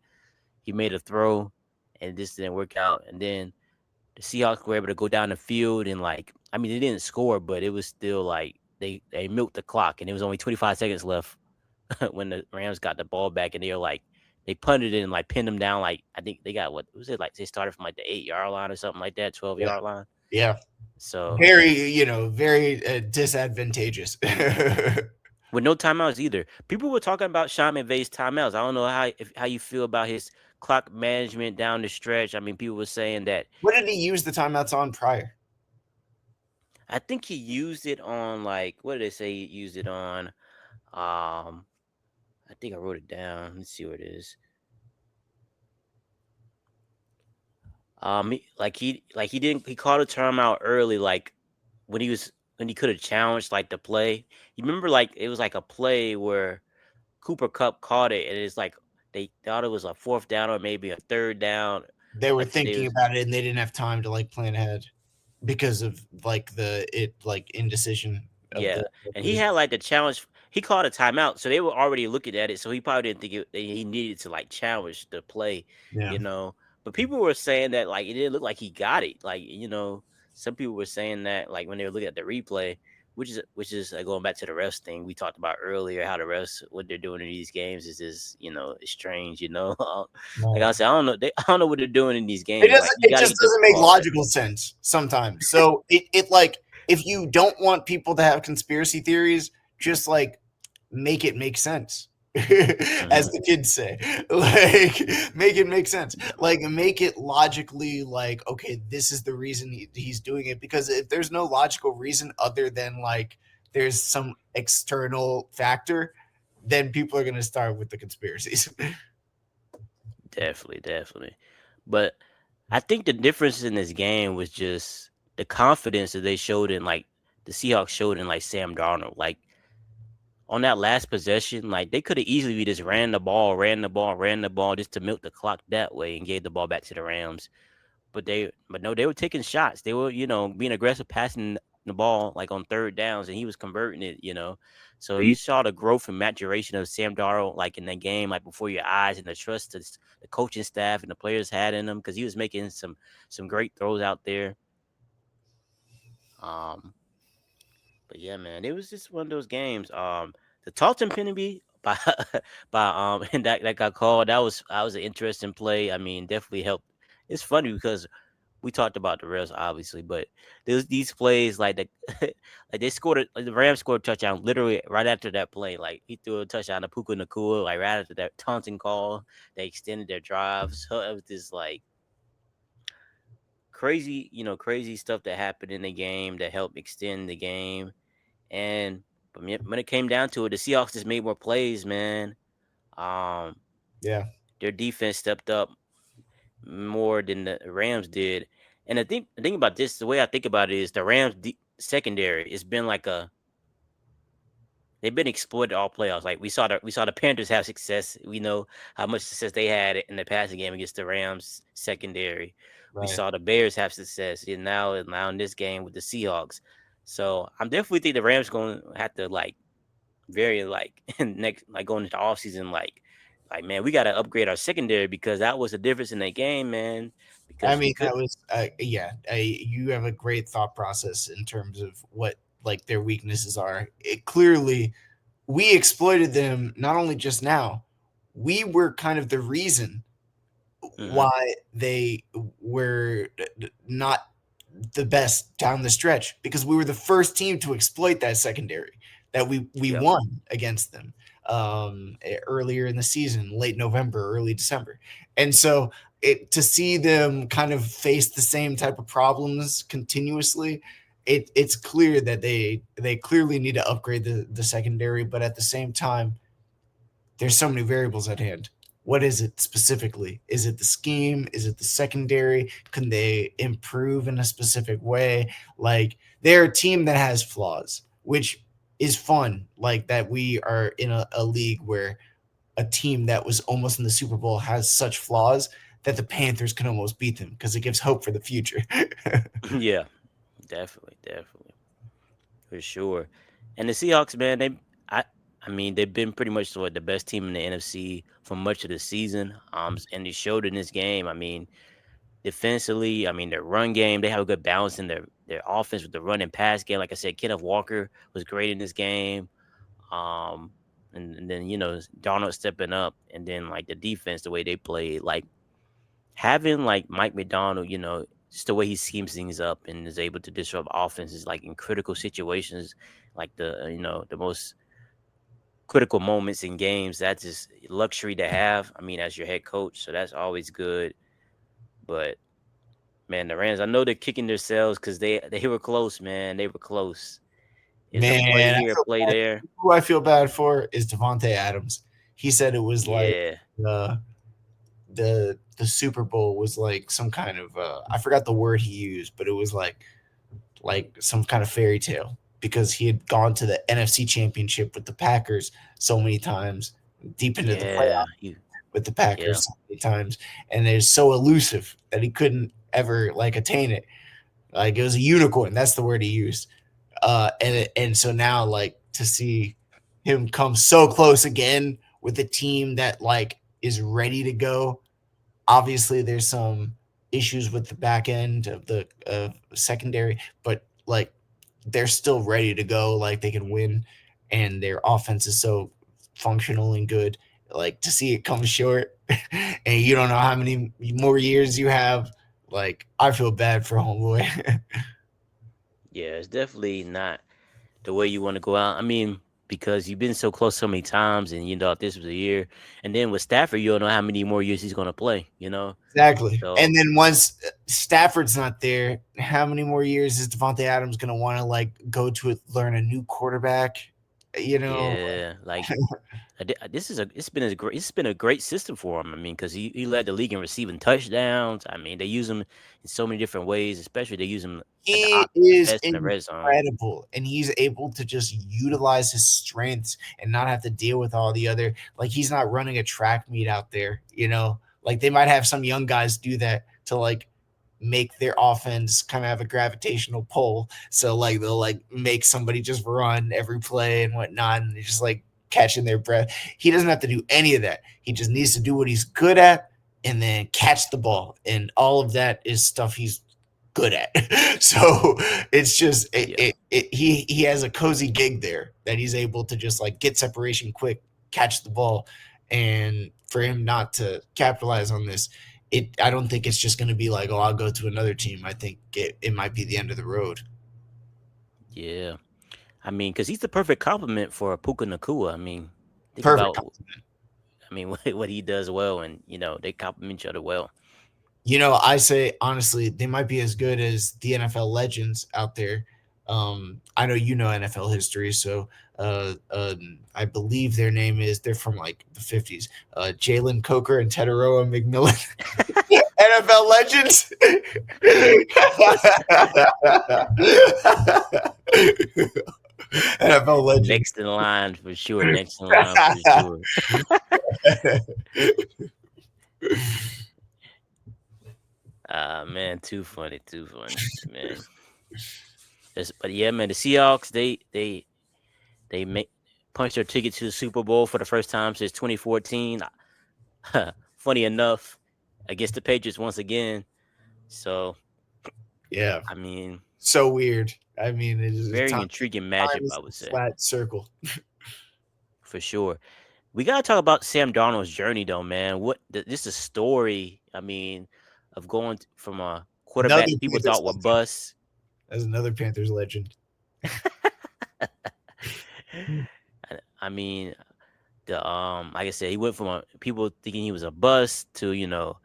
he made a throw, and this didn't work out. And then the Seahawks were able to go down the field, and like I mean, they didn't score, but it was still like they milked the clock, and it was only 25 seconds left when the Rams got the ball back, and they were like they punted it and like pinned them down. Like I think they got what was it like they started from like the 8-yard line or something like that, 12 Yeah. yard line. Yeah. So Very, very disadvantageous. with no timeouts either. People were talking about Sean McVay's timeouts. I don't know how you feel about his clock management down the stretch. I mean, people were saying that What did he use the timeouts on prior? I think he used it on like what did they say he used it on? I think I wrote it down. Let's see what it is. He called a timeout early, like when he could have challenged like the play. You remember like it was like a play where Cooper Cup caught it, and it's like they thought it was a 4th down or maybe a 3rd down. They were Like they thinking was about it and they didn't have time to like plan ahead because of like the indecision of Yeah, of and he losing. had like the challenge. He called a timeout, so they were already looking at it. So he probably didn't think he needed to like challenge the play, Yeah. you know. But people were saying that like it didn't look like he got it, like. some people were saying that like when they were looking at the replay, which is going back to the refs thing we talked about earlier, how the refs what they're doing in these games is just it's strange, like Right. I said, I don't know what they're doing in these It games. Like doesn't. you It got to just get the doesn't make call right. logical sense sometimes. So it like if you don't want people to have conspiracy theories, just like make it make sense. As Hmm. the kids say, like make it make sense, Yeah, like make it logically, like okay, this is the reason he's doing it. Because if there's no logical reason other than like there's some external factor, then people are going to start with the conspiracies. definitely, definitely. But I think the difference in this game was just the confidence that they showed in like the Seahawks showed in like Sam Darnold. Like on that last possession, like they could have easily just ran the ball just to milk the clock that way and gave the ball back to the Rams. But no, they were taking shots. They were, being aggressive, passing the ball like on third downs, and he was converting it. So you saw the growth and maturation of Sam Darnold like in that game, like before your eyes, and the trust that the coaching staff and the players had in him because he was making some great throws out there. Um, But yeah, man, it was just one of those games. The Tarleton penalty by and that got called. That was an interesting play. I mean, definitely helped. It's funny because we talked about the refs obviously, but there's these plays like like they scored like the Rams scored a touchdown literally right after that play. Like he threw a touchdown to Puka Nakua, like right after that taunting call. They extended their drive, so it was just like crazy, crazy stuff that happened in the game that helped extend the game. And but when it came down to it, the Seahawks just made more plays, man. Um, Yeah. their defense stepped up more than the Rams did. And the thing about this, the way I think about it is the Rams secondary. It's been like they've been exploited all playoffs. Like we saw the Panthers have success. We know how much success they had in the passing game against the Rams secondary. We Right. saw the Bears have success, and now in this game with the Seahawks. So I'm definitely think the Rams going to have to like very like next like going into off season like man we got to upgrade our secondary because that was the difference in that game, man, I because we mean, could. that was yeah. You have a great thought process in terms of what like their weaknesses are. It clearly we exploited them not only just now. We were kind of the reason Hmm. why they were not the best down the stretch because we were the first team to exploit that secondary that we Yep. won against them earlier in the season, late November, early December. And so to see them kind of face the same type of problems continuously, it's clear that they clearly need to upgrade the secondary, but at the same time there's so many variables at hand. What is it specifically? Is it the scheme? Is it the secondary? Can they improve in a specific way? Like they're a team that has flaws, which is fun. Like that we are in a league where a team that was almost in the Super Bowl has such flaws that the Panthers can almost beat them because it gives hope for the future. Yeah, definitely, definitely, for sure. And the Seahawks, man, I I mean they've been pretty much the best team in the NFC for much of the season, and they showed in this game. I mean defensively, I mean their run game, they have a good balance in their offense with the run and pass game. Like I said, Kenneth Walker was great in this game. Um, and then Darnold stepping up, and then like the defense, the way they played, like having like Mike McDonald, just the way he schemes things up and is able to disrupt offenses like in critical situations, like the most critical moments in games. That's just luxury to have. I mean, as your head coach, so that's always good. But man, the Rams, I know they're kicking themselves because they were close, man. They were close. It's a play Man, I here, a feel play bad. there. Who I feel bad for is Devonte Adams. He said it was like Yeah, uh, the Super Bowl was like some kind of I forgot the word he used, but it was like some kind of fairy tale because he had gone to the NFC Championship with the Packers so many times, deep into the yeah, playoff with the Packers yeah, so many times, and they're so elusive that he couldn't ever like attain it. Like it was a unicorn. That's the word he used. And so now like to see him come so close again with a team that like is ready to go. Obviously there's some issues with the back end of the secondary, but like they're still ready to go. Like they can win, and their offense is so functional and good. Like to see it come short, and you don't know how many more years you have. Like I feel bad for homeboy. Yeah, it's definitely not the way you want to go out. I mean, because you've been so close so many times, and you know if this was a year, and then with Stafford, you don't know how many more years he's gonna play. You know, Exactly. so And then once Stafford's not there, how many more years is Devontae Adams going to want to like go to learn a new quarterback? You know, yeah, like this is a it's been a great system for him. I mean, because he led the league in receiving touchdowns. I mean, they use him in so many different ways. Especially they use him at he the is best in the red zone. incredible, and he's able to just utilize his strengths and not have to deal with all the other, like he's not running a track meet out there, you know, like they might have some young guys do that to like make their offense kind of have a gravitational pull, so like they'll like make somebody just run every play and whatnot, and they're just like catching their breath. He doesn't have to do any of that. He just needs to do what he's good at and then catch the ball, and all of that is stuff he's good at. So it's just Yeah, he has a cozy gig there that he's able to just like get separation quick, catch the ball, and for him not to capitalize on this, I don't think it's just going to be like, oh, I'll go to another team. I think it might be the end of the road. yeah. I mean, because he's the perfect complement for Puka Nakua. I mean, think Perfect. about I mean what he does well, and you know they complement each other well. You know, I say honestly, they might be as good as the NFL legends out there. I know you know NFL history, so I believe their name is they're from like the 50s. Jalen Coker and Tetaroa McMillan, NFL legends. NFL legends. Next in line for sure. Next in line for sure. Ah man, too funny, man. But yeah, man, the Seahawks they make punched their ticket to the Super Bowl for the first time since 2014. Funny enough, against the Patriots once again. So Yeah, I mean, so weird. I mean, it is very time. intriguing Time matchup, is I a would say, flat circle. for sure. We gotta talk about Sam Darnold's journey, though, man. This is a story. I mean, of going from a Another quarterback people Panthers thought would legend. bust. As another Panthers legend. I mean, the like I said, he went from people thinking he was a bust to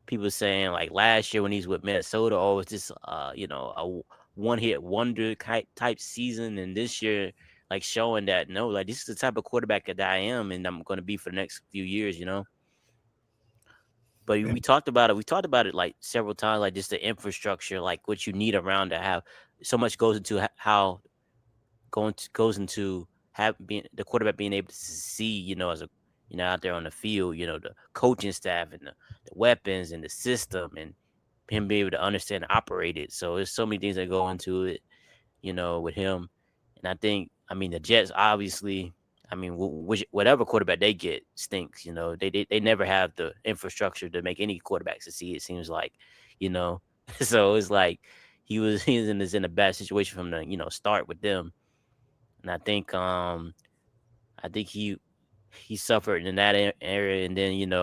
people saying like last year when he's with Minnesota, oh, it's just one hit wonder type season, and this year like showing that no, like this is the type of quarterback that I am, and I'm going to be for the next few years, you know. But Yeah. we talked about it. We talked about it like several times, like just the infrastructure, like what you need around to have so much goes into how goes into have being the quarterback being able to see, as a out there on the field, the coaching staff and the weapons and the system and him being able to understand and operate it. So there's so many things that go into it, with him. And I think, I mean, the Jets obviously, I mean, whatever quarterback they get stinks. They never have the infrastructure to make any quarterback succeed. It seems like, you know, so it's like he was in a bad situation from the start with them. And I think he suffered in that area, and then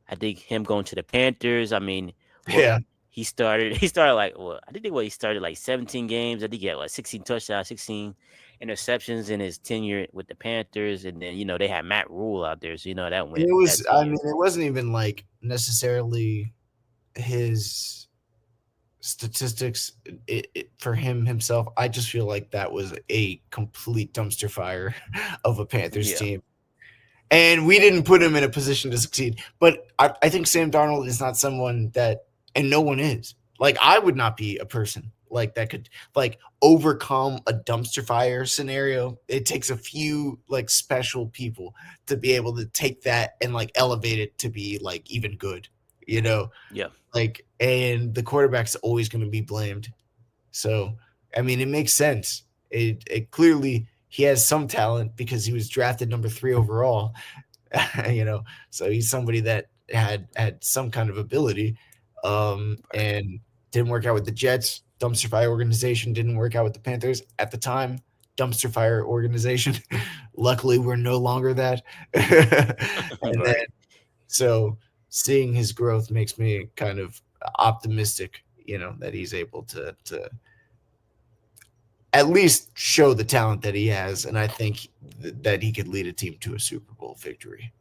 I think him going to the Panthers. I mean, what Yeah. he started like I think he started like 17 games. I think he had like 16 touchdowns, 16 interceptions in his tenure with the Panthers, and then they had Matt Rule out there, so that And went it with that was, I mean, team. it wasn't even like necessarily his statistics for him himself. I just feel like that was a complete dumpster fire of a Panthers Yeah, team. And we didn't put him in a position to succeed. But I think Sam Darnold is not someone that, and no one is. Like, I would not be a person like that could like overcome a dumpster fire scenario. It takes a few like special people to be able to take that and like elevate it to be like even good, you know? yeah, Like, and the quarterback's always going to be blamed. So, I mean, it makes sense. It clearly he has some talent because he was drafted number 3 overall. you know, so he's somebody that had some kind of ability. Right. and didn't work out with the Jets. Dumpster fire organization didn't work out with the Panthers at the time. Dumpster fire organization. Luckily, we're no longer that. And then Right. so seeing his growth makes me kind of optimistic, that he's able to at least show the talent that he has, and I think that he could lead a team to a Super Bowl victory.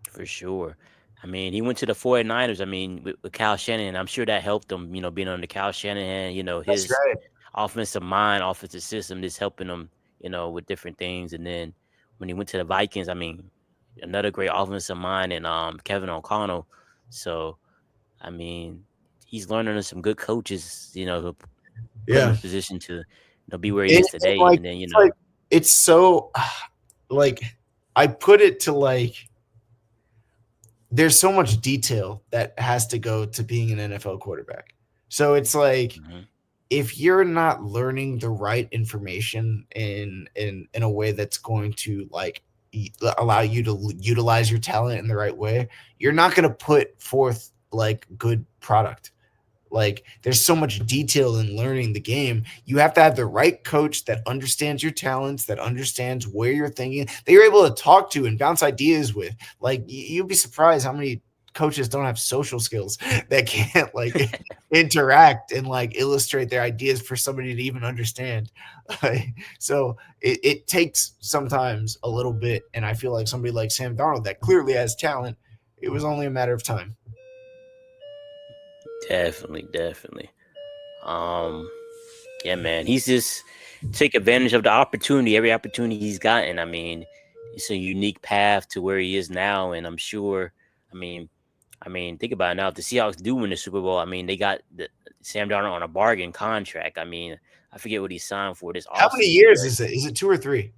For sure. I mean, he went to the 49ers. I mean, with Kyle Shanahan, I'm sure that helped him, being under Kyle Shanahan, That's his right. offensive mind, offensive system is helping him, with different things. And then when he went to the Vikings, I mean, another great offensive mind and Kevin O'Connell. So, I mean, he's learning under some good coaches, to put him Yeah. in position to, be where he And, is and today. like And then, it's like it's so like I put it to like there's so much detail that has to go to being an NFL quarterback. So it's like mhm, if you're not learning the right information in a way that's going to like allow you to utilize your talent in the right way, you're not going to put forth like good product. Like there's so much detail in learning the game. You have to have the right coach that understands your talents, that understands where you're thinking, that you're able to talk to and bounce ideas with. Like you'd be surprised how many coaches don't have social skills that can't like interact and like illustrate their ideas for somebody to even understand. So it takes sometimes a little bit, and I feel like somebody like Sam Darnold that clearly has talent, it was only a matter of time. definitely, definitely. Um, Yeah, man. He's just take advantage of the opportunity, every opportunity he's gotten. I mean, it's a unique path to where he is now, and I'm sure. I mean, think about it now. If the Seahawks do win the Super Bowl, I mean, they got Sam Darnold on a bargain contract. I mean, I forget what he signed for this How many offseason, years but is it? Is it 2 or 3?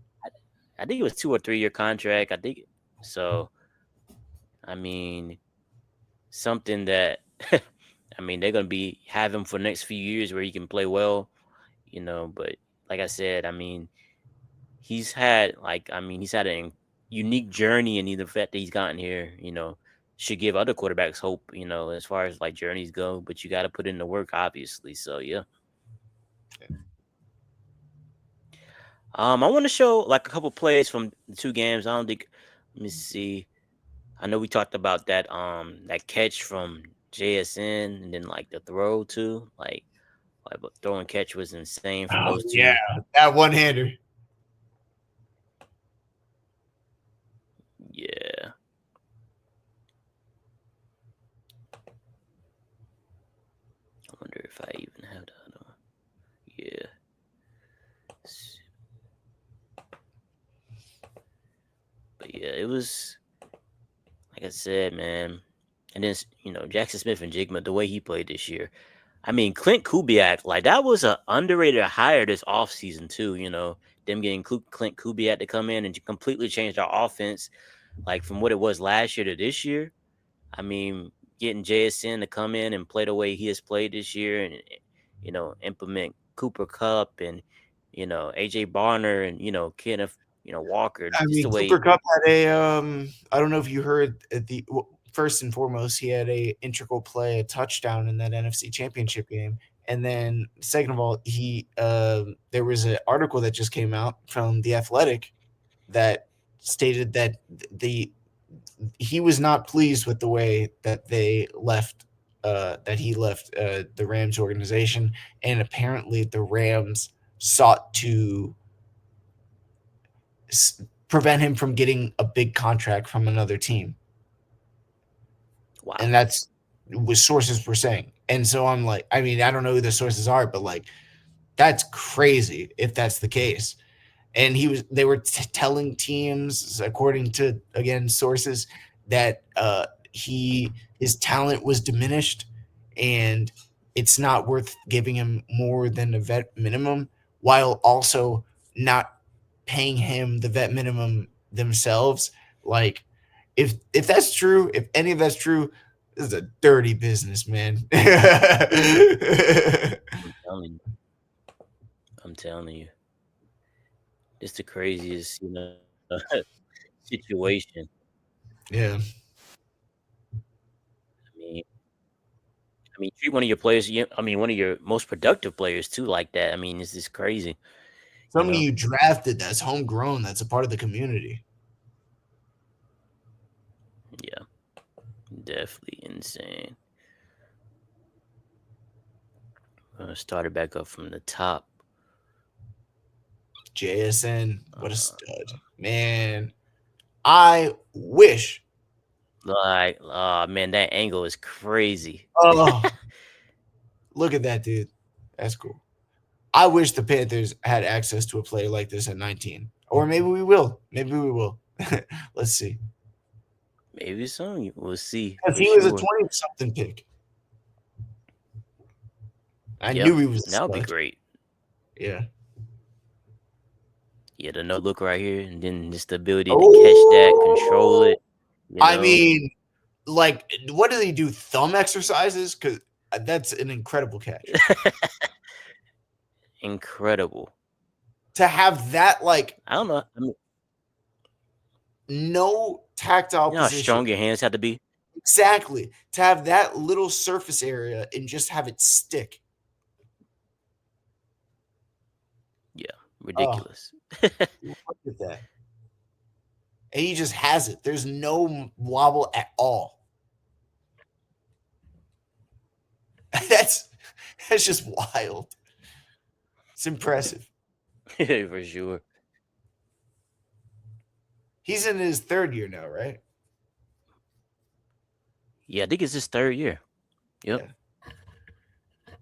I think it was 2 or 3 year contract. I think so. I mean, something that I mean they're gonna be have him for the next few years where he can play well, But like I said, I mean, he's had a unique journey, and the fact that he's gotten here, should give other quarterbacks hope, as far as like journeys go. But you got to put in the work, obviously. So yeah. I want to show like a couple plays from the two games. I don't think. Let me see. I know we talked about that catch from JSN, and then like the throw too. Like but throw and catch was insane from Oh those yeah, two. that one hander. Yeah. I wonder if I even have the other one. Yeah. But yeah, it was like I said, man. And then Jackson Smith and Jigma, the way he played this year. I mean, Clint Kubiak, like that was a underrated hire this offseason too. Them getting Clint Kubiak to come in and completely change our offense, like from what it was last year to this year. I mean, getting JSN to come in and play the way he has played this year, and implement Cooper Cup and AJ Barner and Kenneth Walker, I just mean, the Cooper way. Cup had a I don't know if you heard at the first and foremost, he had a integral play, a touchdown in that NFC Championship game. And then second of all, he there was an article that just came out from The Athletic that stated that the he was not pleased with the way that they left that he left the Rams organization, and apparently the Rams sought to prevent him from getting a big contract from another team, and Wow. that's what sources were saying. And so I'm like, I mean, I don't know who the sources are, but like, that's crazy if that's the case. And they were telling teams, according to again sources, that his talent was diminished, and it's not worth giving him more than a vet minimum, while also not paying him the vet minimum themselves. Like, if that's true, if any of that's true, this is a dirty business, man. I'm telling you. I'm telling you. It's the craziest, situation. Yeah. I mean, I mean, treat one of your players. I mean, one of your most productive players too, like that. I mean, it's just crazy. You Somebody know. you drafted that's homegrown, that's a part of the community. Yeah, definitely insane. Started back up from the top. JSN, what a Uh, stud. Man, I wish. like, oh man, that angle is crazy. Oh, look at that, dude. That's cool. I wish the Panthers had access to a player like this at 19. Or maybe we will. Maybe we will. Let's see. Maybe soon we'll see Because for he was a sure. 20 something pick. I Yep, knew he was a that would be stud. great. Yeah. Yeah, the no look right here, and then just the ability to catch that, control Oh, it. You I know, mean, like, what do they do? Thumb exercises? Because that's an incredible catch. incredible. To have that, like, I don't know. I mean, no tactile you know how position. strong your hands have to be. Exactly. To have that little surface area and just have it stick. Yeah, Oh, ridiculous. look at that. And he just has it. There's no wobble at all. that's that's just wild. It's impressive. For sure. He's in his third year now, right? Yeah, I think it's his third year. Yep, Yeah.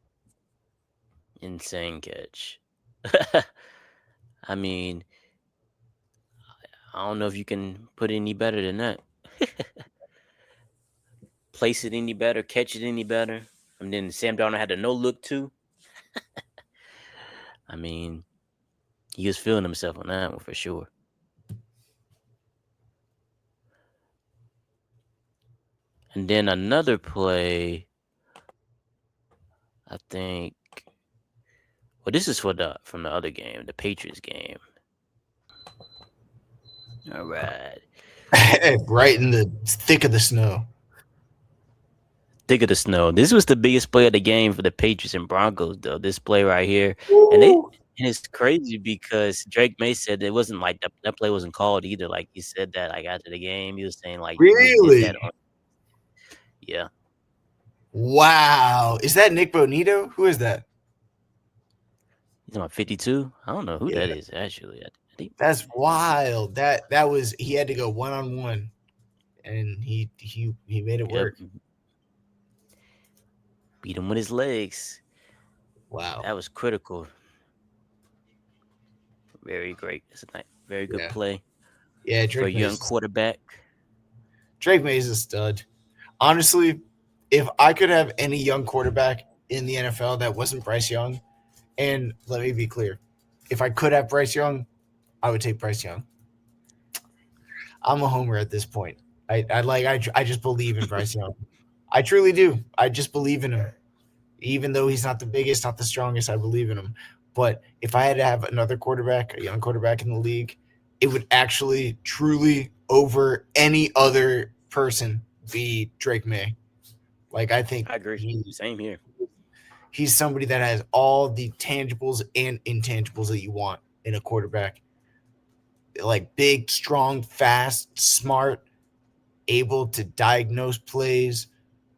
insane catch. I mean, I don't know if you can put it any better than that. Place it any better, catch it any better. And then Sam Darnold had a no look too. I mean, he was feeling himself on that one for sure. And then another play, I think. Well, this is for the from the other game, the Patriots game. All right, Right in the thick of the snow. think of the snow. This was the biggest play of the game for the Patriots and Broncos, though. This play right here, and they Ooh, and it's crazy because Drake May said it wasn't like that play wasn't called either. Like he said that like after the game, he was saying like he just did really? that on. Yeah, Wow. Is that Nick Bonito? Who is that? he's on 52. I don't know who that Yeah, is actually. I think. that's wild. That was he had to go one on one, and he made it Yep, work. beat him with his legs. Wow. That was critical. Very great. It's a very good Yeah. play Yeah, for a young quarterback. Drake May is a stud. Honestly, if I could have any young quarterback in the NFL that wasn't Bryce Young, and let me be clear, if I could have Bryce Young, I would take Bryce Young. I'm a homer at this point. I just believe in Bryce Young. I truly do. I just believe in him. Even though he's not the biggest, not the strongest, I believe in him. But if I had to have another quarterback, a young quarterback in the league, it would actually truly over any other person be Drake May. Like I think I agree. Same here. he's somebody that has all the tangibles and intangibles that you want in a quarterback. Like big, strong, fast, smart, able to diagnose plays,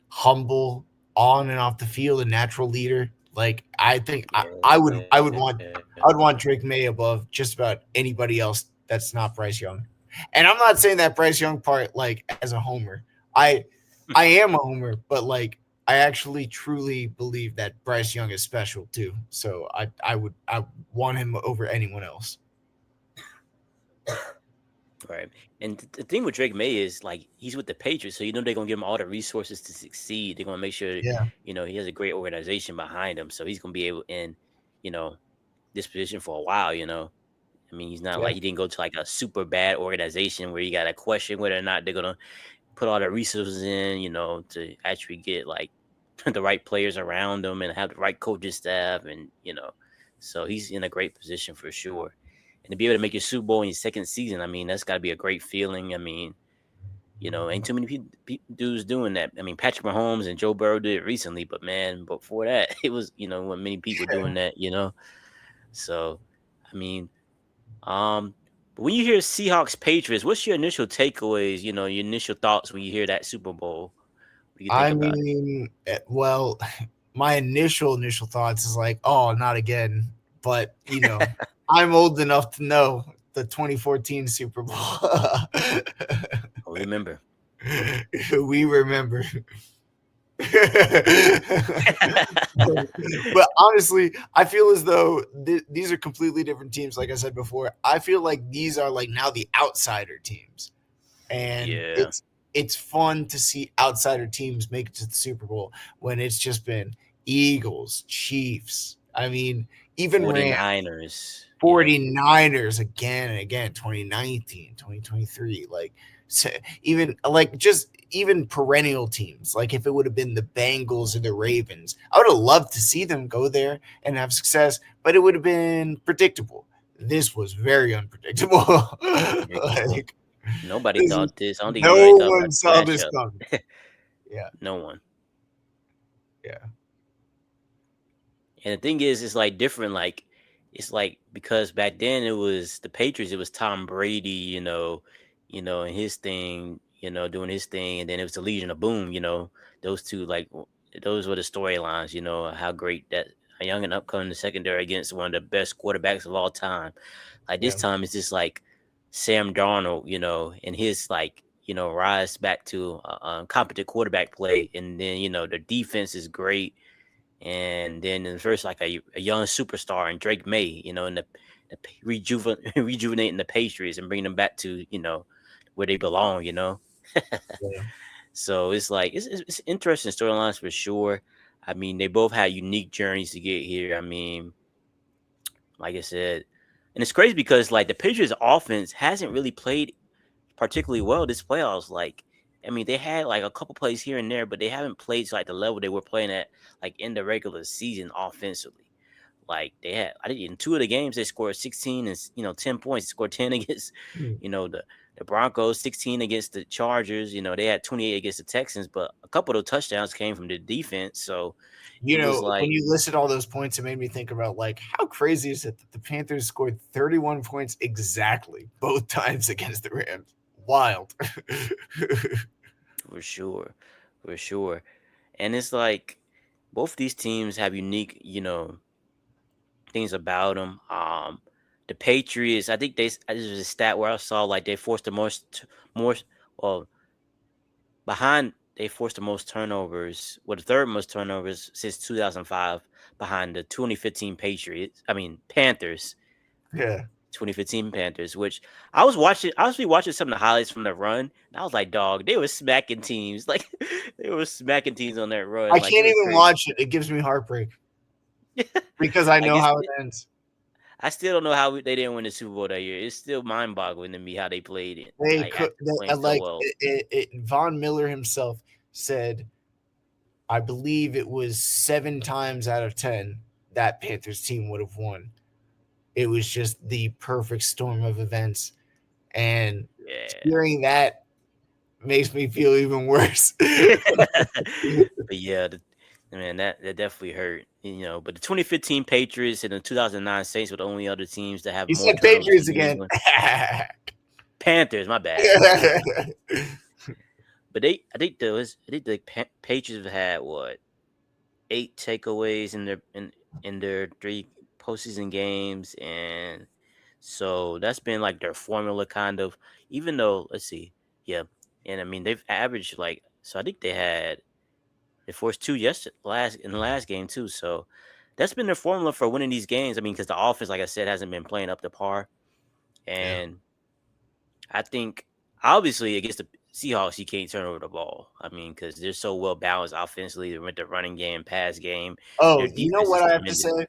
humble on and off the field, a natural leader. Like I think I would want Drake May above just about anybody else that's not Bryce Young. And I'm not saying that Bryce Young part like as a homer. I I am a homer, but like I actually truly believe that Bryce Young is special too. So I want him over anyone else. Right. And the thing with Drake May is like he's with the Patriots, so you know they're gonna give him all the resources to succeed. They're gonna make sure Yeah. he has a great organization behind him, so he's gonna be able in you know this position for a while. I mean, he's not Yeah. like he didn't go to like a super bad organization where you got to question whether or not they're gonna put all the resources in, to actually get like the right players around him and have the right coaching staff, and so he's in a great position for sure. And to be able to make your Super Bowl in your second season, I mean, that's got to be a great feeling. I mean, Ain't too many dudes doing that. I mean, Patrick Mahomes and Joe Burrow did it recently, but man, before that, it was when many people doing that. So, I mean, um, but when you hear Seahawks-Patriots, what's your initial takeaways? Your initial thoughts when you hear that Super Bowl. What do you think I about it? mean, well, my initial thoughts is like, oh, not again. But I'm old enough to know the 2014 Super Bowl. Oh, remember? We remember. But honestly, I feel as though these are completely different teams. Like I said before, I feel like these are like now the outsider teams, and Yeah, it's fun to see outsider teams make it to the Super Bowl when it's just been Eagles, Chiefs. I mean, even Rams, 49ers. Yep, 49ers again and again, 2019, 2023. Like, even like just even perennial teams. Like, if it would have been the Bengals or the Ravens, I would have loved to see them go there and have success, but it would have been predictable. This was very unpredictable. unpredictable. Like, Nobody this is, thought this. I don't think no anybody thought about one this saw this matchup. coming. Yeah, No one. yeah, And the thing is, it's like different. Like, it's like because back then it was the Patriots. It was Tom Brady, and his thing, doing his thing, and then it was the Legion of Boom. Those two, like, those were the storylines. How great that a young and upcoming secondary against one of the best quarterbacks of all time. Like this yeah. time, it's just like Sam Darnold, and his like rise back to competent quarterback play, and then the defense is great, and then in the first like a young superstar and Drake May, and rejuvenating the Patriots and bringing them back to where they belong. Yeah. So it's like it's interesting storylines for sure. I mean, they both had unique journeys to get here. I mean, like I said, and it's crazy because like the Patriots offense hasn't really played particularly well this playoffs. Like, I mean, they had like a couple plays here and there, but they haven't played to like the level they were playing at like in the regular season offensively. Like they had, I think in two of the games they scored 16 and 10 points. They scored 10 against Hmm. the Broncos, 16 against the Chargers. They had 28 against the Texans, but a couple of those touchdowns came from the defense. So it was When like you listed all those points, it made me think about like how crazy is it that the Panthers scored 31 points exactly both times against the Rams? Wild. for sure, for sure, and it's like both these teams have unique, things about them. The Patriots, I think this was a stat where I saw like they forced the more, well, they forced the most turnovers, well, the third most turnovers since 2005, behind the 2015 Patriots. I mean Panthers, Yeah. 2015 Panthers. Which I was watching some of the highlights from the run, and I was like, dog, they were smacking teams, like they were smacking teams on that run, I like it can't was even crazy. watch it. It gives me heartbreak because I I know guess how it ends. I still don't know how they didn't win the Super Bowl that year. It's still mind boggling to me how they played it, They like could after playing so like well. Von Miller himself said, I believe it was 7 times out of 10 that Panthers team would have won. It was just the perfect storm of events, and Yeah. hearing that makes me feel even worse. But yeah, man, that definitely hurt. But the 2015 Patriots and the 2009 Saints were the only other teams that have You more said turnovers Patriots in New again. England. Panthers, my bad. But I think the Patriots have had what 8 takeaways in their 3 postseason games, and so that's been like their formula, kind of. Even though, let's see, yeah, and I mean they've averaged like, so I think they forced two last in the last game too. So that's been their formula for winning these games. I mean, because the offense, like I said, hasn't been playing up to par, Yeah. and I think obviously against the Seahawks, you can't turn over the ball. I mean, because they're so well balanced offensively with the running game, pass game, and Oh, their you know defense is what I have to tremendous. say?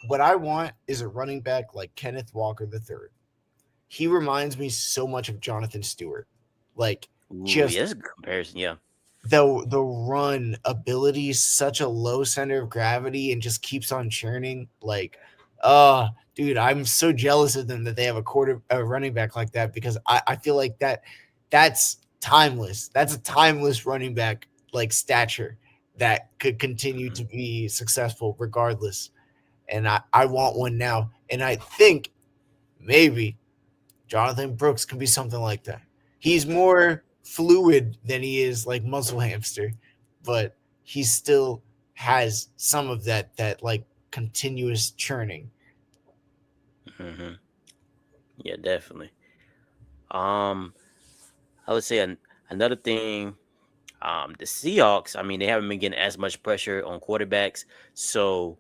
What I want is a running back like Kenneth Walker III. He reminds me so much of Jonathan Stewart. Like, Ooh, just yeah, that's a good comparison. Yeah, the run ability is such a low center of gravity and just keeps on churning. Like, dude, I'm so jealous of them that they have a running back like that, because I feel like that's timeless. That's a timeless running back like stature that could continue Mhm. to be successful regardless. And I want one now. And I think maybe Jonathan Brooks can be something like that. He's more fluid than he is like muscle hamster, but he still has some of that like continuous churning. Mhm. Yeah, definitely. Um, I would say another thing. The Seahawks. I mean, they haven't been getting as much pressure on quarterbacks, so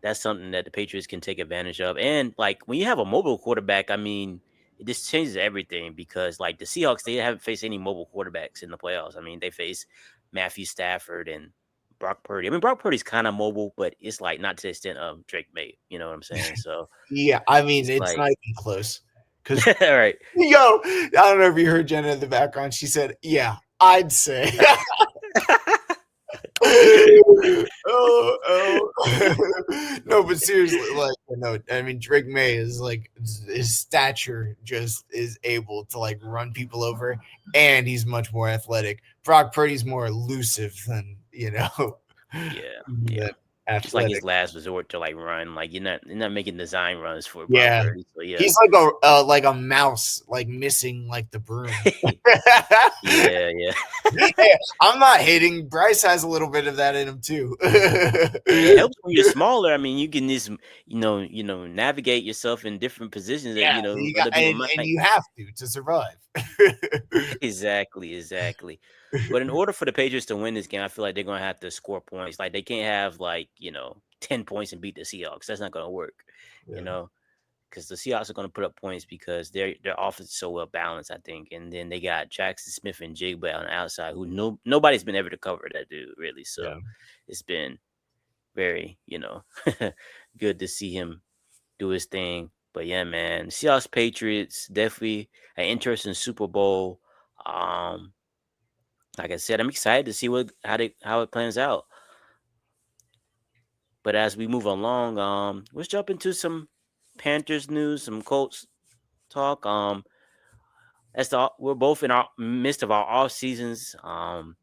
that's something that the Patriots can take advantage of. And like when you have a mobile quarterback, I mean, it just changes everything because like the Seahawks, they haven't faced any mobile quarterbacks in the playoffs. I mean, they face Matthew Stafford and Brock Purdy. I mean, Brock Purdy's kind of mobile, but it's like not to the extent of Drake May. You know what I'm saying? So Yeah, I mean it's it's like, not even close. Because all right. yo, I don't know if you heard Jenna in the background. She said, "Yeah, I'd say." No, but seriously, like no, I mean Drake May is like his stature just is able to like run people over, and he's much more athletic. Brock Purdy's more elusive than Yeah, than yeah. It's like his athletic. last resort to like run. Like you're not making design runs for Brock Yeah, Purdy. So yeah. he's like a mouse like missing like the broom. Yeah, yeah. Hey, I'm not hating. Bryce has a little bit of that in him too. It helps when you're smaller. I mean, you can just navigate yourself in different positions that Yeah, you got other people and might. you have to survive. Exactly, exactly. But in order for the Patriots to win this game, I feel like they're gonna have to score points. Like they can't have like 10 points and beat the Seahawks. That's not gonna work. You Yeah, know, because the Seahawks are gonna put up points because their offense is so well balanced. I think, and then they got Jackson Smith and Jigba on the outside, who nobody's been able to cover that dude really. So yeah, it's been very good to see him do his thing. But yeah, man, Seahawks Patriots definitely an interesting Super Bowl. Um, like I said, I'm excited to see how it plans out. But as we move along, let's jump into some Panthers news, some Colts talk. We're both in our midst of our off seasons. The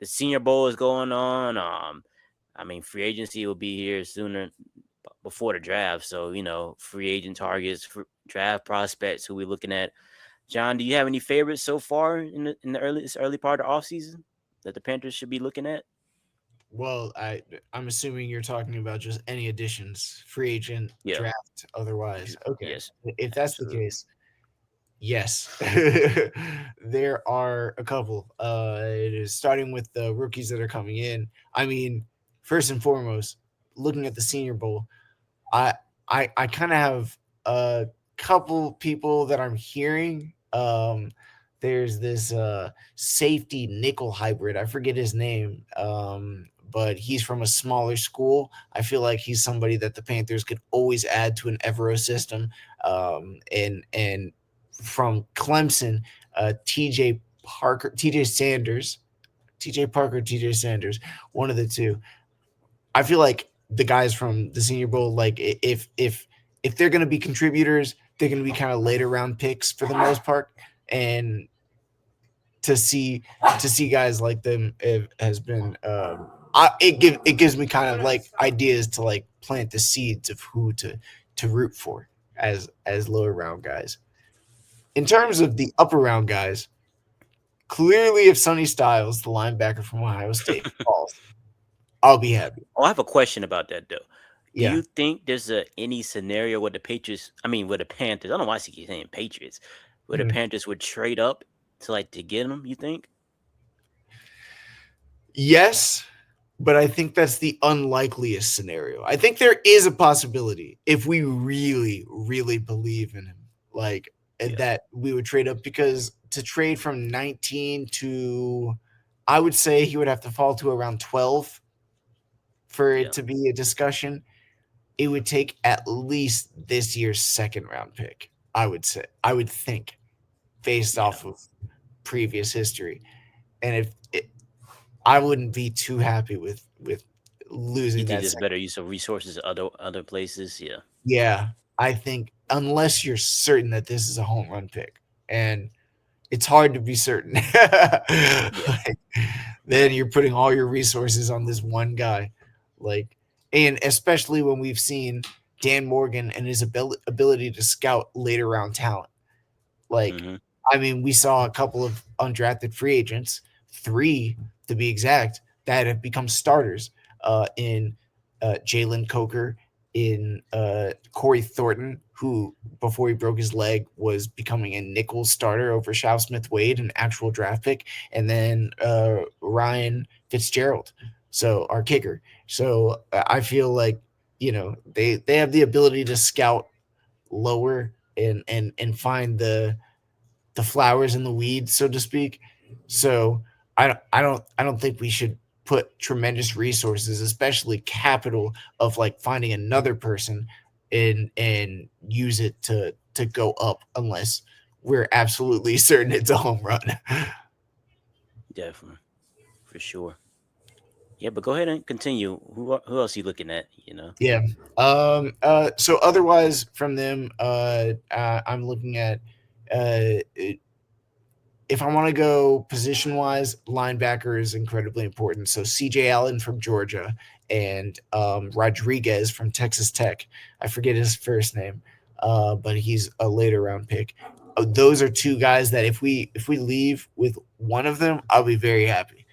Senior Bowl is going on. I mean, free agency will be here sooner before the draft. So free agent targets, draft prospects who we're looking at. John, do you have any favorites so far in the early part of the offseason that the Panthers should be looking at? well, I'm assuming you're talking about just any additions, free agent, Yeah. draft, otherwise. Okay, Yes. if that's the Absolutely. case, yes, there are a couple. It is starting with the rookies that are coming in. I mean, first and foremost, looking at the Senior Bowl, I I kind of have a couple people that I'm hearing. There's this safety nickel hybrid. I forget his name. But he's from a smaller school. I feel like he's somebody that the Panthers could always add to an Evero system. And from Clemson, TJ Sanders, TJ Parker, TJ Sanders, one of the two. I feel like the guys from the Senior Bowl, like if they're going to be contributors, they're going to be kind of later round picks for the most part, and to see to see guys like them has been it gives me kind of like ideas to like plant the seeds of who to root for as lower round guys. In terms Yeah. of the upper round guys, clearly if Sonny Styles, the linebacker from Ohio State, falls, I'll be happy. Oh, I have a question about that though. Do Yeah. you think there's any scenario where the Patriots, I mean, where the Panthers, I don't know why I keep saying Patriots, where the Mhm. Panthers would trade up to get him? You think? Yes, but I think that's the unlikeliest scenario. I think there is a possibility if we really, really believe in him, like Yeah. that we would trade up because to trade from 19 to, I would say he would have to fall to around 12 for it Yeah. to be a discussion. It would take at least this year's second round pick. I would say, I would think, based Yeah. off of previous history. And if it, I wouldn't be too happy with You losing think that there's second. better use of resources other places? Yeah. Yeah, I think unless you're certain that this is a home run pick, and it's hard to be certain. Yeah. Like, then you're putting all your resources on this one guy, like, and especially when we've seen Dan Morgan and his ability to scout later round talent. Like, Hmm. I mean, we saw a couple of undrafted free agents, three to be exact, that have become starters in Jalen Coker, in Corey Thornton, who before he broke his leg was becoming a nickel starter over Shao Smith Wade, an actual draft pick, and then Ryan Fitzgerald, so our kicker. So I feel like they have the ability to scout lower and find the flowers in the weeds, so to speak. So I don't think we should put tremendous resources, especially capital, of like finding another person and use it to go up unless we're absolutely certain it's a home run. Definitely, for sure. Yeah, but go ahead and continue. Who else are you looking at? You know. Yeah. So otherwise from them, I'm looking at uh if I want to go position wise, linebacker is incredibly important. So CJ Allen from Georgia and Rodriguez from Texas Tech. I forget his first name, but he's a later round pick. Those are two guys that if we leave with one of them, I'll be very happy,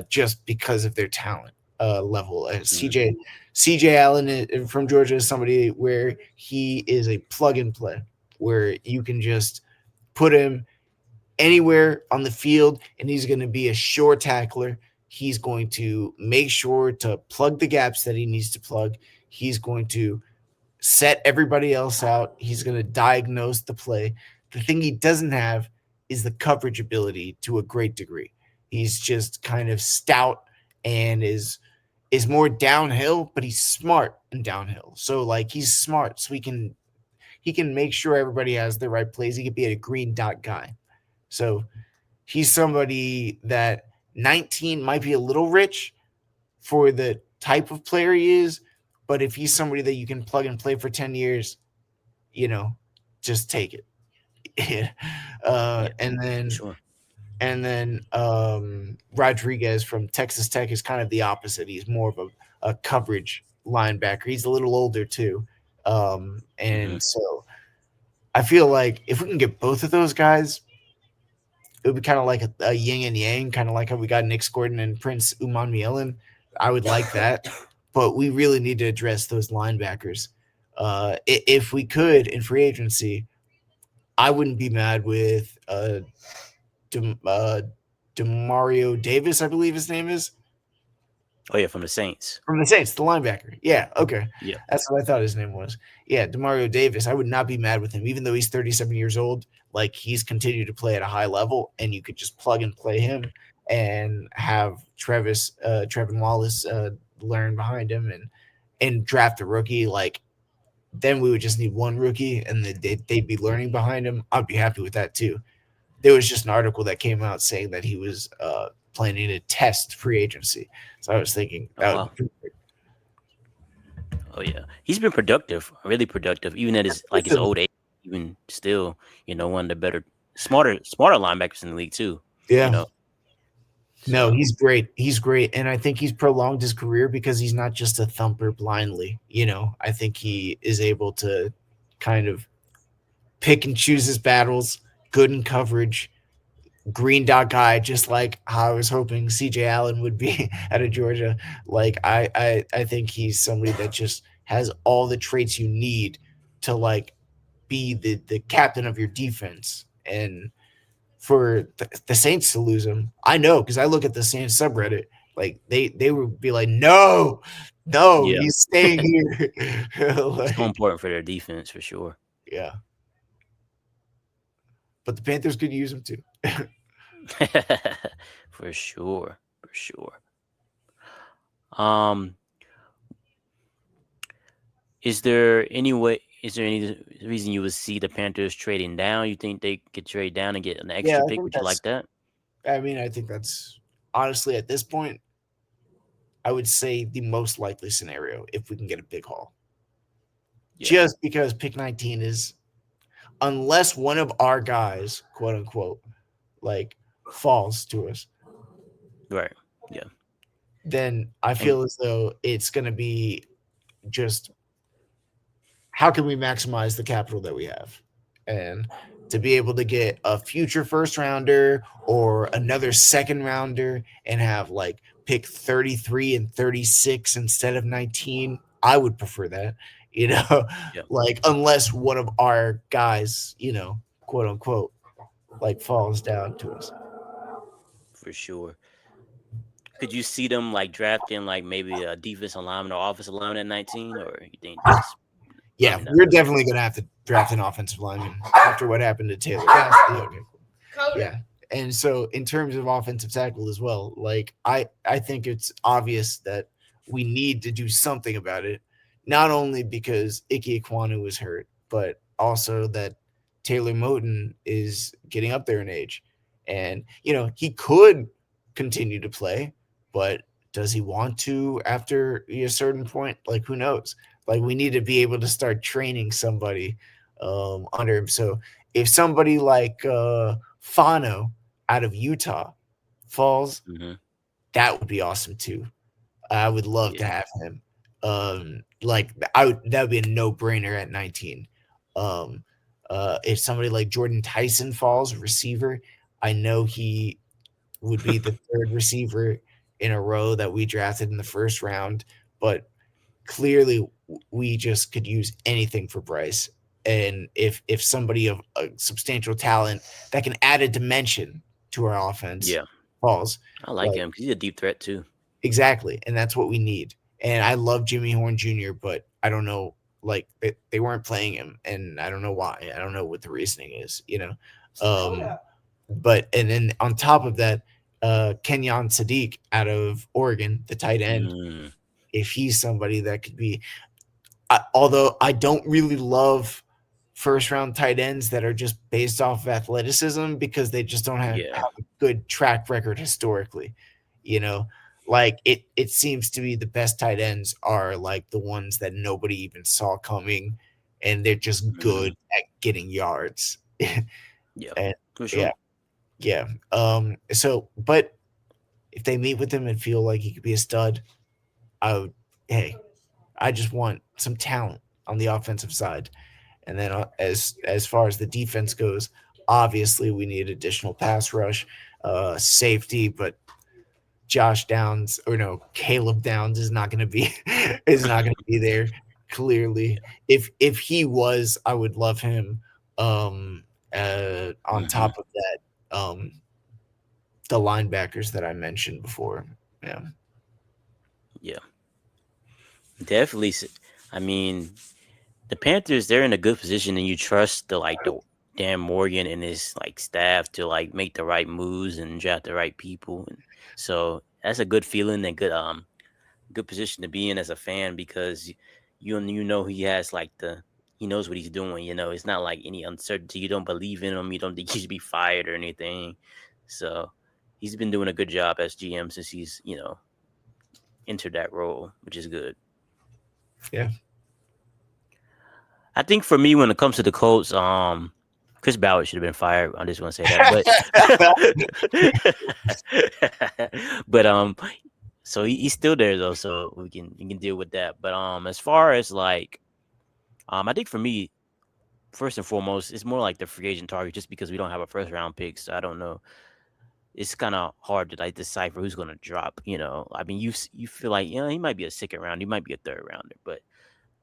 just because of their talent level. Hmm. CJ Allen from Georgia is somebody where he is a plug and play, where you can just put him anywhere on the field, and he's going to be a sure tackler. He's going to make sure to plug the gaps that he needs to plug. He's going to set everybody else out. He's going to diagnose the play. The thing he doesn't have is the coverage ability to a great degree. He's just kind of stout and is more downhill, but he's smart and downhill. So like he's smart, so he can make sure everybody has the right plays. He could be a green dot guy. So he's somebody that 19 might be a little rich for the type of player he is, but if he's somebody that you can plug and play for 10 years, you know, just take it. Yeah, And for then sure. Rodriguez from Texas Tech is kind of the opposite. He's more of a coverage linebacker. He's a little older too. Hmm. And so I feel like if we can get both of those guys, it would be kind of like a yin and yang, kind of like how we got Nick Gordon and Prince Umanmielen. I would like that, but we really need to address those linebackers. If we could in free agency, I wouldn't be mad with Dem- uh, Demario Davis, I believe his name is. Oh yeah, from the Saints. From the Saints, the linebacker. Yeah, okay. Yeah. That's what I thought his name was. Yeah, Demario Davis. I would not be mad with him, even though he's 37 years old. Like he's continued to play at a high level, and you could just plug and play him and have Trevin Wallace learn behind him and draft a rookie. Like then we would just need one rookie, and they'd be learning behind him. I'd be happy with that too. There was just an article that came out saying that he was planning to test free agency. So I was thinking Oh that would wow. be Oh yeah. He's been productive, really productive, even at his pretty. old age. Even still, one of the better, smarter linebackers in the league too. You Yeah. know. No, So he's great. He's great. And I think he's prolonged his career because he's not just a thumper blindly. I think he is able to kind of pick and choose his battles, good in coverage, green dot guy, just like how I was hoping CJ Allen would be out of Georgia. Like I think he's somebody that just has all the traits you need to like be the captain of your defense. And for the Saints to lose him. I know because I look at the Saints subreddit. Like they would be like, no, no, yeah, he's staying here. so Like, important for their defense for sure. yeah, but the Panthers could use him too. For sure. For sure. Um, is there any reason you would see the Panthers trading down? You think they could trade down and get an Yeah, extra I pick? think Would you like that's. that? I think that's honestly at this point, I would say the most likely scenario if we can get a big haul. Yeah. Just because pick 19 is, unless one of our guys, quote unquote, like falls to us, Right. Yeah. then I And feel as though it's going to be just how can we maximize the capital that we have, and to be able to get a future first rounder or another second rounder and have like pick 33 and 36 instead of 19, I would prefer that, you know. yeah, Like unless one of our guys, quote unquote, like falls down to us. for sure. Could you see them like drafting like maybe a defensive lineman or offensive lineman at 19, or you think that's Yeah, probably not we're enough? definitely gonna have to draft an offensive lineman after what happened to Taylor. Yeah, okay, cool. Yeah. And so in terms of offensive tackle as well, like I think it's obvious that we need to do something about it. Not only because Ike Ekwonu was hurt, but also that Taylor Moton is getting up there in age. And he could continue to play, but does he want to after a certain point? Like who knows? Like we need to be able to start training somebody under him. So if somebody like Fano out of Utah falls, Hmm. that would be awesome too. I would love to Yeah. have him. Like I would that would be a no brainer at 19. Um, if somebody like Jordan Tyson falls, receiver, I know he would be the third receiver in a row that we drafted in the first round, but clearly we just could use anything for Bryce. And if somebody of a substantial talent that can add a dimension to our offense Yeah. falls, I like like him because he's a deep threat too. exactly, and that's what we need. And I love Jimmy Horn Jr., but I don't know, like they weren't playing him, and I don't know why. I don't know what the reasoning is. But and then on top of that, Kenyon Sadiq out of Oregon, the tight end, Mm, if he's somebody that could be, although I don't really love first round tight ends that are just based off of athleticism because they just don't have yeah. a good track record historically. You know, like it seems to me the best tight ends are like the ones that nobody even saw coming, and they're just Hmm. good at getting yards. Yeah. And For yeah, sure. yeah. So, but if they meet with him and feel like he could be a stud, I would. Hey, I just want some talent on the offensive side. And then as far as the defense goes, obviously we need additional pass rush, safety, but Josh Downs or no Caleb Downs is not going to be is not going to be there. Clearly, if he was, I would love him. On Hmm. top of that, the linebackers that I mentioned before. Yeah, Yeah. Definitely. I mean, the Panthers, they're in a good position, and you trust the Dan Morgan and his like staff to like make the right moves and draft the right people. And so that's a good feeling and good position to be in as a fan because you know he has like he knows what he's doing. It's not like any uncertainty. You don't believe in him. You don't think he should be fired or anything. So he's been doing a good job as GM since he's entered that role, which is good. yeah. I think for me, when it comes to the Colts, Chris Ballard should have been fired. I just want to say that, but so he's still there though, so we can deal with that. But as far as like, I think for me, first and foremost, it's more like the free agent target, just because we don't have a first round pick, so I don't know. It's kind of hard to like decipher who's going to drop. I mean, you feel like he might be a second round, he might be a third rounder, but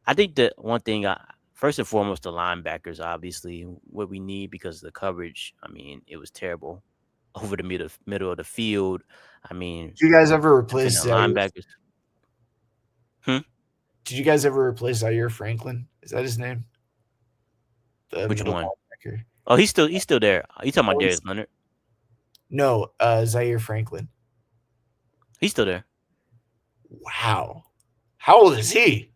I think the one thing, first and foremost, the linebackers, obviously, what we need because the coverage. I mean, it was terrible over the middle of the field. I mean, Did you guys ever defending replace Zaire? linebackers. Hmm? Did you guys ever replace Zaire Franklin? Is that his name? The Which middle one? linebacker. Oh, he's still there. You talking about Always, Darius Leonard? no, Zaire Franklin. He's still there. Wow. How old is he?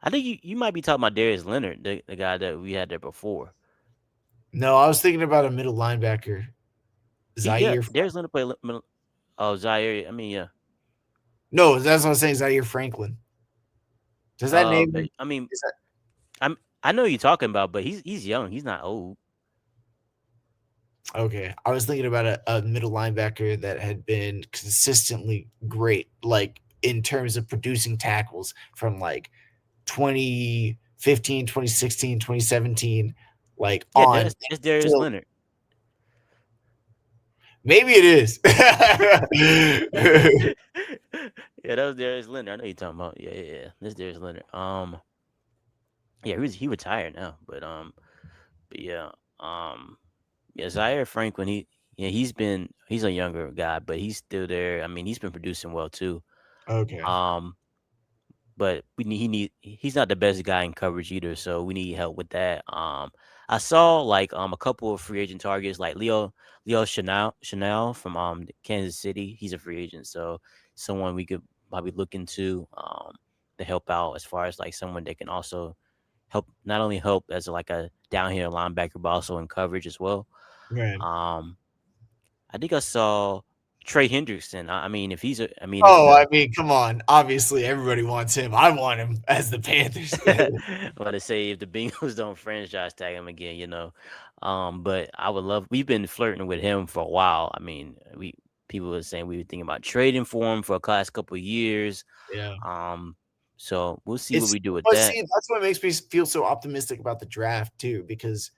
I think you might be talking about Darius Leonard, the guy that we had there before. No, I was thinking about a middle linebacker. Yeah, Zaire. Darius Leonard played middle. Oh, Zaire. I mean, yeah. No, that's what I'm saying. Zaire Franklin. Does that name? But I mean, Is that? I know who you're talking about, but he's young. He's not old. Okay, I was thinking about a middle linebacker that had been consistently great, like in terms of producing tackles from like 2015, 2016, 2017, like Yeah, on that's Darius till Leonard. maybe it is. Yeah, that was Darius Leonard. I know you're talking about. Yeah, yeah, yeah. That's Darius Leonard. Yeah, he retired now, but yeah, um, yeah, Zaire Franklin. Yeah, he's a younger guy, but he's still there. I mean, he's been producing well too. Okay, Um, but he's not the best guy in coverage either, so we need help with that. I saw like a couple of free agent targets like Leo Chanel from Kansas City. He's a free agent, so someone we could probably look into to help out as far as like someone that can also help not only help as like a downhill linebacker but also in coverage as well. right. Um, I think I saw Trey Hendrickson. I mean, if he's a, I mean, if Oh, the I mean, come on. Obviously, everybody wants him. I want him as the Panthers. Well, to say if the Bengals don't franchise tag him again, but I would love. We've been flirting with him for a while. I mean, we people were saying we were thinking about trading for him for the last couple of years. Yeah. Um, so we'll see what It's we do with but that. see, that's what makes me feel so optimistic about the draft too, because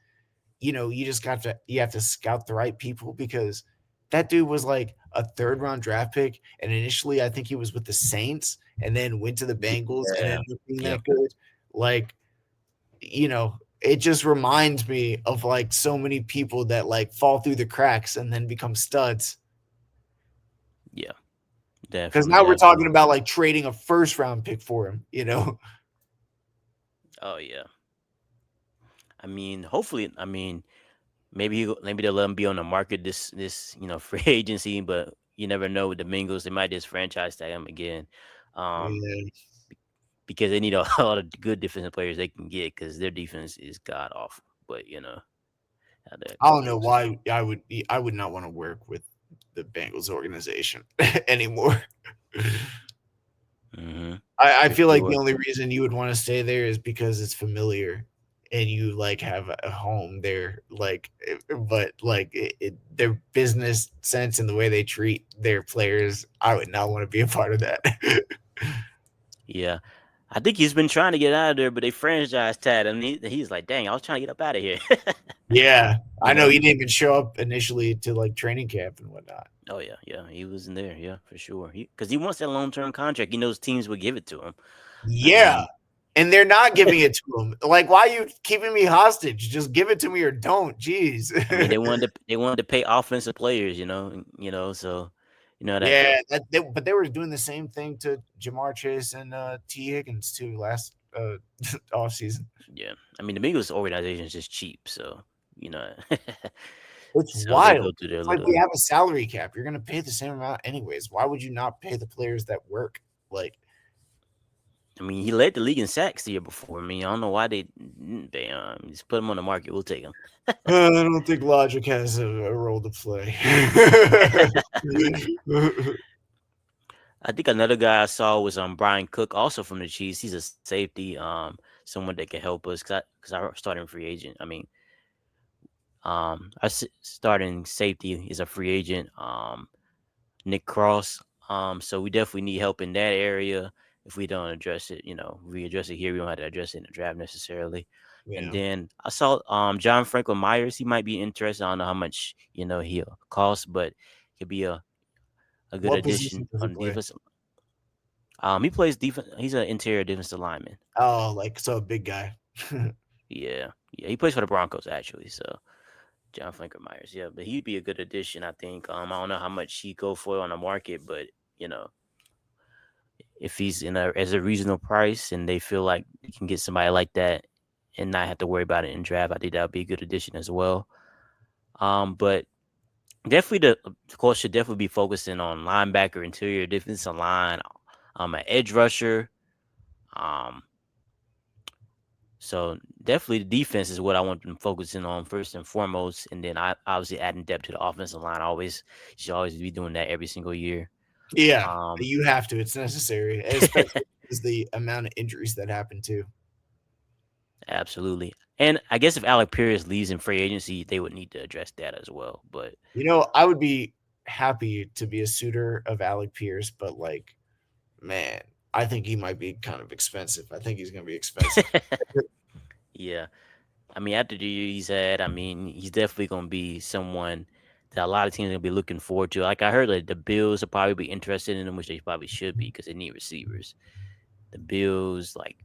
you just got to you have to scout the right people because that dude was like a third round draft pick, and initially I think he was with the Saints, and then went to the Bengals and Yeah, ended up being yeah, that good. Like, it just reminds me of like so many people that like fall through the cracks and then become studs. yeah. Because Definitely, now we're talking definitely. about like trading a first round pick for him. Oh yeah. I mean, hopefully, I mean, maybe they'll let him be on the market this free agency, but you never know with the Bengals. They might just franchise tag him again. Um, Yeah. because they need a lot of good defensive players they can get because their defense is god awful. But how that I don't know goes. why I would not want to work with the Bengals organization anymore. Hmm. I For feel like the sure. only reason you would want to stay there is because it's familiar and you like have a home there. But like their business sense and the way they treat their players, I would not want to be a part of that. Yeah. I think he's been trying to get out of there, but they franchise tagged him. He's like, dang, I was trying to get up out of here. Yeah, you I know know? he didn't even show up initially to like training camp and whatnot. Oh yeah, yeah. He was in there, yeah, for sure. Because he wants that long term contract. He knows teams would give it to him. I Yeah, mean, and they're not giving it to him. Like, why are you keeping me hostage? Just give it to me or don't. Jeez. they wanted to pay offensive players, so that Yeah, goes. but they were doing the same thing to Jamar Chase and T Higgins too last off season. Yeah. I mean, the Bengals organization is just cheap, so you know, It's so they wild. go through their It's like we little. have a salary cap. You're gonna pay the same amount anyways. Why would you not pay the players that work? Like, I mean, he led the league in sacks the year before. I mean, I don't know why they just put him on the market. We'll take him. I don't think logic has a role to play. I think another guy I saw was Brian Cook, also from the Chiefs. He's a safety, someone that can help us because I starting free agent. I mean, starting safety is a free agent. Nick Cross. So we definitely need help in that area. If we don't address it, if we address it here, we don't have to address it in the draft necessarily. And Yeah. then I saw John Franklin Myers. He might be interested. I don't know how much he'll cost, but he'll be a good What position addition does he on the play? defense. He plays defense. He's an interior defensive lineman. Oh, like so a big guy. Yeah, yeah. He plays for the Broncos actually. So John Franklin Myers. Yeah, but he'd be a good addition. I think. I don't know how much he go for on the market, but you know if he's in as a reasonable price and they feel like you can get somebody like that and not have to worry about it in draft, I think that would be a good addition as well. But definitely the course should definitely be focusing on linebacker, interior defensive line, an edge rusher. Um, so definitely the defense is what I want them focusing on first and foremost, and then I obviously adding depth to the offensive line. Always should always be doing that every single year. Yeah, Um, you have to. It's necessary, especially because the amount of injuries that happen too. Absolutely. And I guess if Alec Pierce leaves in free agency, they would need to address that as well. But I would be happy to be a suitor of Alec Pierce, but like, man, I think he might be kind of expensive. I think he's going to be expensive. yeah, I mean, after the year he's had, I mean, he's definitely going to be someone that a lot of teams are going to be looking forward to. Like I heard that the Bills will probably be interested in him, which they probably should be because they need receivers. The Bills, like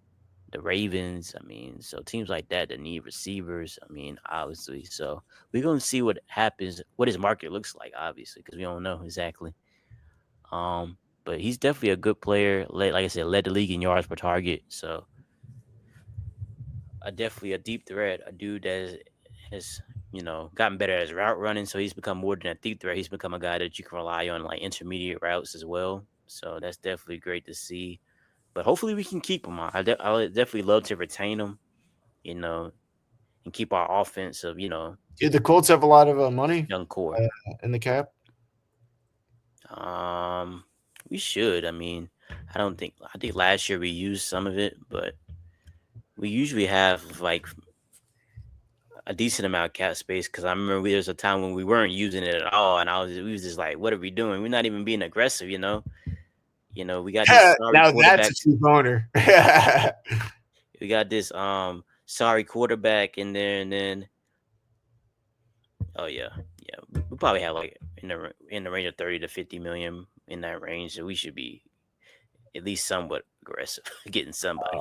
the Ravens, I mean, so teams like that need receivers. I mean, obviously. So we're going to see what happens, what his market looks like, obviously, because we don't know exactly. But he's definitely a good player. Like I said, led the league in yards per target. So definitely a deep threat, a dude that has gotten better at his route running. So he's become more than a deep threat. He's become a guy that you can rely on like intermediate routes as well. So that's definitely great to see. But hopefully we can keep him. I would definitely love to retain him, you know, and keep our offense of Did the Colts have a lot of money young core. in the cap? Um, we should. I mean, I don't think. I think last year we used some of it, but we usually have like a decent amount of cap space because I remember there was a time when we weren't using it at all, and we was just like, "What are we doing? We're not even being aggressive." We got this sorry Now that's a quarterback. true boner. We got this sorry quarterback in there, and then oh yeah, we probably have like in the range of 30 to 50 million in that range, so we should be at least somewhat aggressive getting somebody.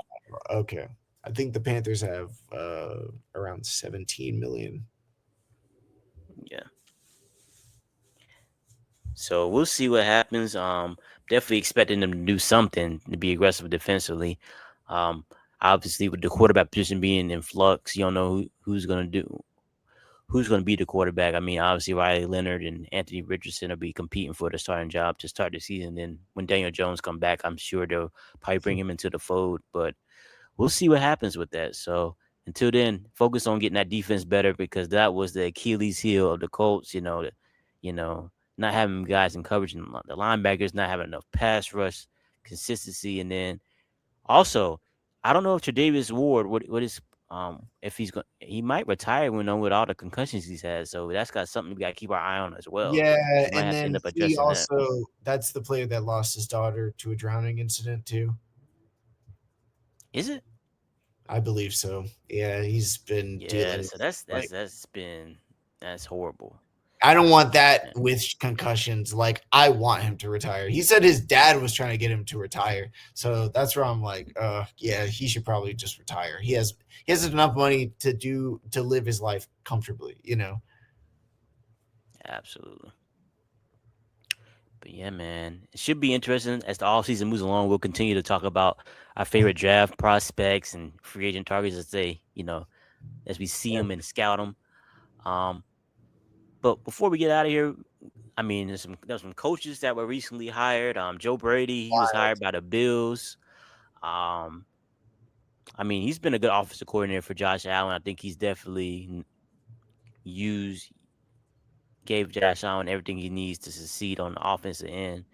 Okay. I think the Panthers have around 17 million. Yeah. So we'll see what happens. Definitely expecting them to do something to be aggressive defensively. Um, Obviously with the quarterback position being in flux, you don't know who's gonna be the quarterback. I mean, obviously Riley Leonard and Anthony Richardson will be competing for the starting job to start the season. Then when Daniel Jones come back, I'm sure they'll probably bring him into the fold. But we'll see what happens with that. So until then, focus on getting that defense better because that was the Achilles heel of the Colts. You know, not having guys in coverage and the linebackers not having enough pass rush consistency, and then also I don't know if Tre'Davious Ward what is if he's going he might retire with all the concussions he's had. So that's got something we got to keep our eye on as well. Yeah, We might and have to end then up he addressing that. also that's the player that lost his daughter to a drowning incident too. Is it? I believe so. Yeah, he's been Yeah. dealing So with like that's horrible. I don't want that Yeah. with concussions. Like I want him to retire. He said his dad was trying to get him to retire. So that's where I'm like, yeah, he should probably just retire. He has enough money to live his life comfortably. Absolutely. But yeah, man, it should be interesting as the off season moves along. We'll continue to talk about our favorite draft prospects and free agent targets as as we see them and scout them. Um, but before we get out of here, I mean, there's some coaches that were recently hired. Joe Brady, he was hired by the Bills. Um, I mean, he's been a good offensive coordinator for Josh Allen. I think he's definitely used gave Josh Allen everything he needs to succeed on the offensive end.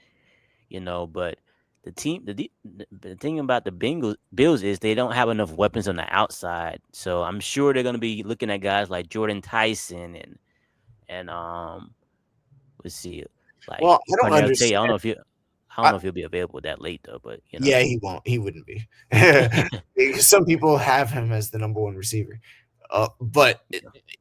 But the thing about the Bills is they don't have enough weapons on the outside. So I'm sure they're gonna be looking at guys like Jordan Tyson and let's see, like Well, I don't Cardell Tate. understand. I don't know if he'll be available that late though, but Yeah, he won't. He wouldn't be. Some people have him as the number one receiver, but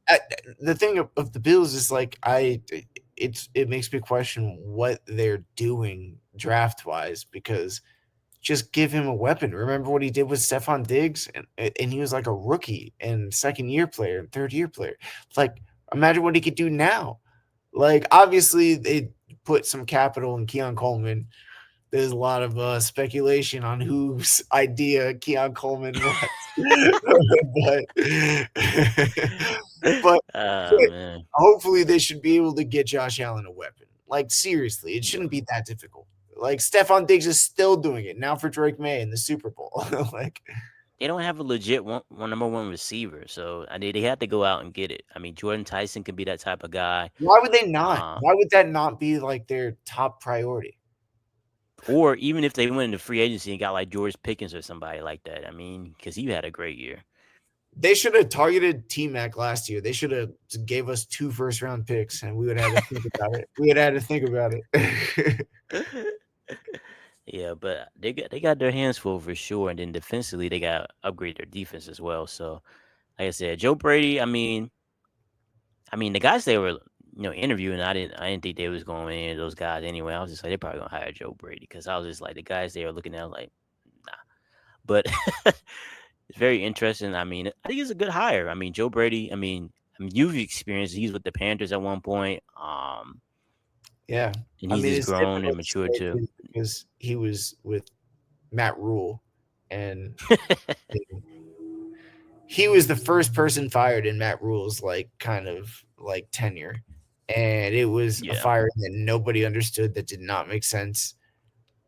I, the thing of the Bills is like it makes me question what they're doing draft wise because just give him a weapon. Remember what he did with Stephon Diggs, and he was like a rookie and second year player and third year player. Like imagine what he could do now. Like obviously they put some capital in Keon Coleman. There's a lot of speculation on whose idea Keon Coleman was, but oh man, hopefully they should be able to get Josh Allen a weapon. Like seriously, it yeah. shouldn't be that difficult. Like Stephon Diggs is still doing it now for Drake May in the Super Bowl. Like They don't have a legit one number one receiver, so I mean they have to go out and get it. I mean Jordan Tyson can be that type of guy. why would they not? Uh, Why would that not be like their top priority? Or even if they went into free agency and got like George Pickens or somebody like that. I mean, because he had a great year. They should have targeted T Mac last year. They should have gave us 2 first-round picks, and we would have had to think about it. We would have had to think about it. Yeah, but they got their hands full for sure, and then defensively they got upgrade their defense as well. So, like I said, Joe Brady. I mean the guys they were interviewing. I didn't think they was going to any of those guys anyway. I was just like they're probably gonna hire Joe Brady because I was just like the guys they were looking at like nah. But it's very interesting. I mean, I think it's a good hire. I mean, Joe Brady. I mean, you've experienced. He's with the Panthers at one point. Yeah, And I he's mean just it's grown and difficult to matured say too. too because he was with Matt Rule, and he was the first person fired in Matt Rule's like kind of like tenure, and it was a Yeah, fire that nobody understood that did not make sense,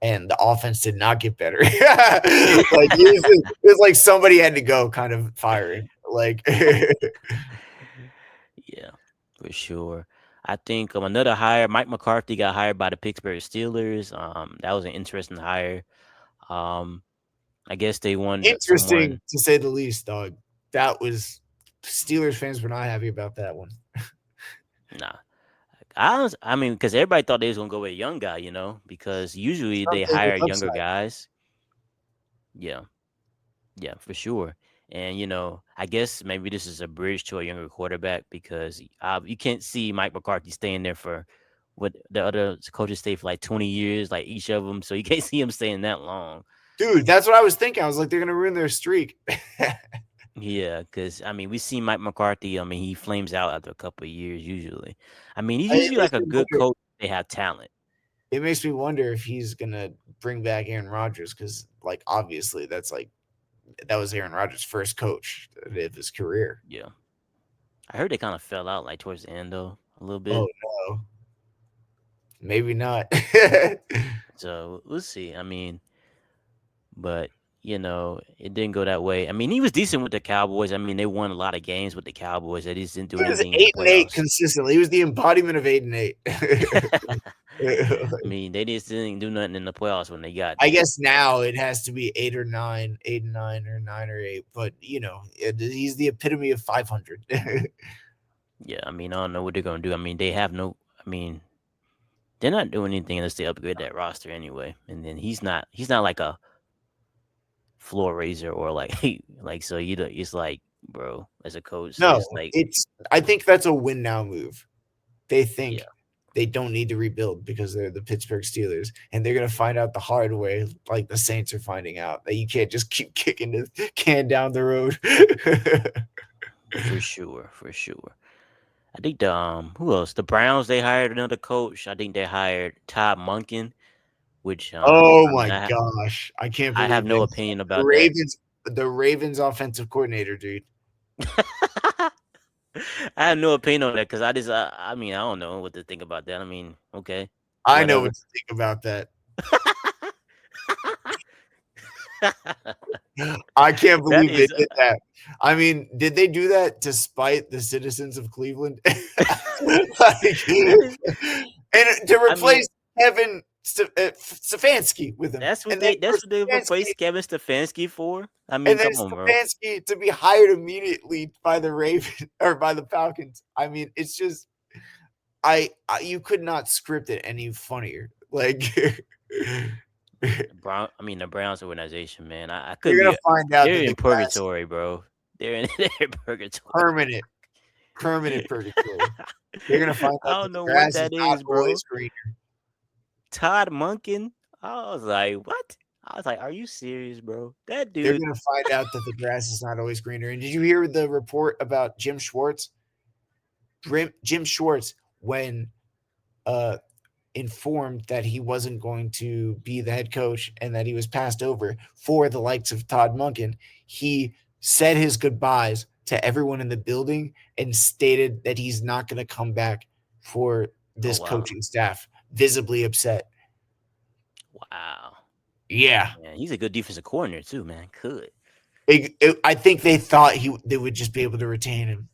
and the offense did not get better. Like it was like somebody had to go, kind of firing. Like yeah, for sure. I think another hire, Mike McCarthy got hired by the Pittsburgh Steelers. That was an interesting hire. Um, I guess they want interesting someone. to say the least, dog. That was Steelers fans were not happy about that one. Nah, I mean, because everybody thought they was gonna go with a young guy, because usually they Something hire with younger upside. guys. Yeah, yeah, for sure. And I guess maybe this is a bridge to a younger quarterback because you can't see Mike McCarthy staying there for what the other coaches stay for like 20 years, like each of them. So you can't see him staying that long. Dude, that's what I was thinking. I was like, they're gonna ruin their streak. Yeah, because I mean, we see Mike McCarthy. I mean, he flames out after a couple of years usually. I mean, he's It usually like makes a me good wonder. coach. They have talent. It makes me wonder if he's gonna bring back Aaron Rodgers because, like, obviously that's like that was Aaron Rodgers' first coach of his career. Yeah, I heard they kind of fell out like towards the end though, a little Oh bit. no, maybe not. So we'll see. I mean, but it didn't go that way. I mean, he was decent with the Cowboys. I mean, they won a lot of games with the Cowboys. They just didn't do He was anything in the 8-8 playoffs. consistently. He was the embodiment of 8-8. I mean, they just didn't do nothing in the playoffs when they got I there. guess now it has to be 8 or 9, 8 and 9, or 9 or 8. But he's the epitome of 500. Yeah, I mean, I don't know what they're gonna do. I mean, they have no. I mean, they're not doing anything unless they upgrade that roster anyway. And then he's not like a floor raiser or like like so you know it's like bro as a coach No, it's like it's. I think that's a win now move. They yeah, think they don't need to rebuild because they're the Pittsburgh Steelers, and they're gonna find out the hard way, like the Saints are finding out that you can't just keep kicking the can down the road. for sure, for sure. I think the who else? The Browns they hired another coach. I think they hired Todd Munkin, which Oh I mean my gosh, I can't I have believe no this. opinion The about that. Ravens, the Ravens offensive coordinator, dude. I have no opinion on that because I mean I don't know what to think about that. I mean okay, I know whatever. what to think about that. I can't That believe they is did that. I mean, did they do that to spite the citizens of Cleveland? Like, that is and to I mean replace Kevin Stefanski with him, that's what and then they for that's what they Stefanski, replaced Kevin Stefanski for. I mean, and then come on, bro. Stefanski to be hired immediately by the Ravens or by the Falcons. I mean, it's just I you could not script it any funnier. Like The Browns organization, man. I couldn't you're be. gonna find out They're that the in grass purgatory, bro. They're in they're in purgatory. permanent permanent purgatory. They're gonna find I out that don't the know what grass is that not is, bro. always green. Todd Munkin. I was like, what? I was like, are you serious, bro? That They're dude. gonna find out that the grass is not always greener. And did you hear the report about Jim Schwartz? Jim Schwartz, when uh informed that he wasn't going to be the head coach and that he was passed over for the likes of Todd Munkin, he said his goodbyes to everyone in the building and stated that he's not going to come back for Oh this wow, coaching staff, visibly upset. wow, Yeah. man. He's a good defensive coordinator too, man. Could. I think they thought they would just be able to retain him.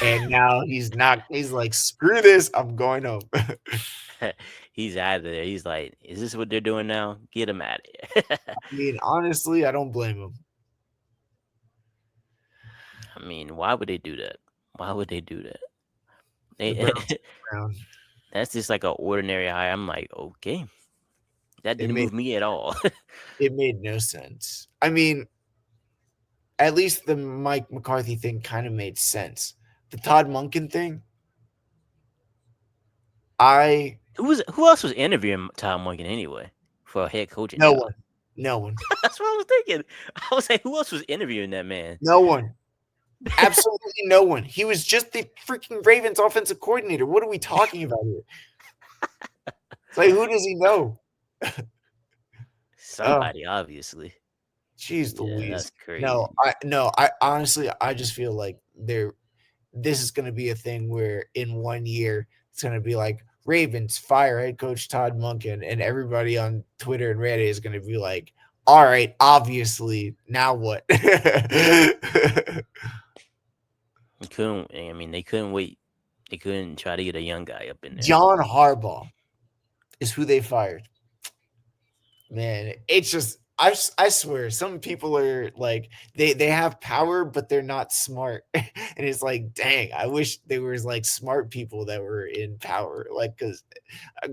And now he's not. He's like, screw this. I'm going home. I He's out of there. He's like, is this what they're doing now? Get him out of here. mean, honestly, I don't blame him. I mean, why would they do that? Why would they do that? The They Browns Brown. that's just like an ordinary hire. I'm like, okay, that It didn't made move me at all. it made no sense. I mean, at least the Mike McCarthy thing kind of made sense. The Todd Monken thing, I Who else was interviewing Tom Morgan anyway for a head coaching no job? one, no one, That's what I was thinking. I was like, who else was interviewing that man? no one, absolutely no one. He was just the freaking Ravens offensive coordinator. What are we talking about here? It's like, who does he know? Oh, Somebody, obviously. jeez Yeah, Louise. that's crazy. I honestly, I just feel like this is going to be a thing where in 1 year it's going to be like Ravens fire head coach Todd Monken, and everybody on Twitter and Reddit is going to be like, "All right, obviously, now what?" They couldn't. I mean, they couldn't wait. They couldn't try to get a young guy up in there. John Harbaugh is who they fired. Man, it's just I swear some people are like they have power but they're not smart. And it's like, dang, I wish they were like smart people that were in power. Like cuz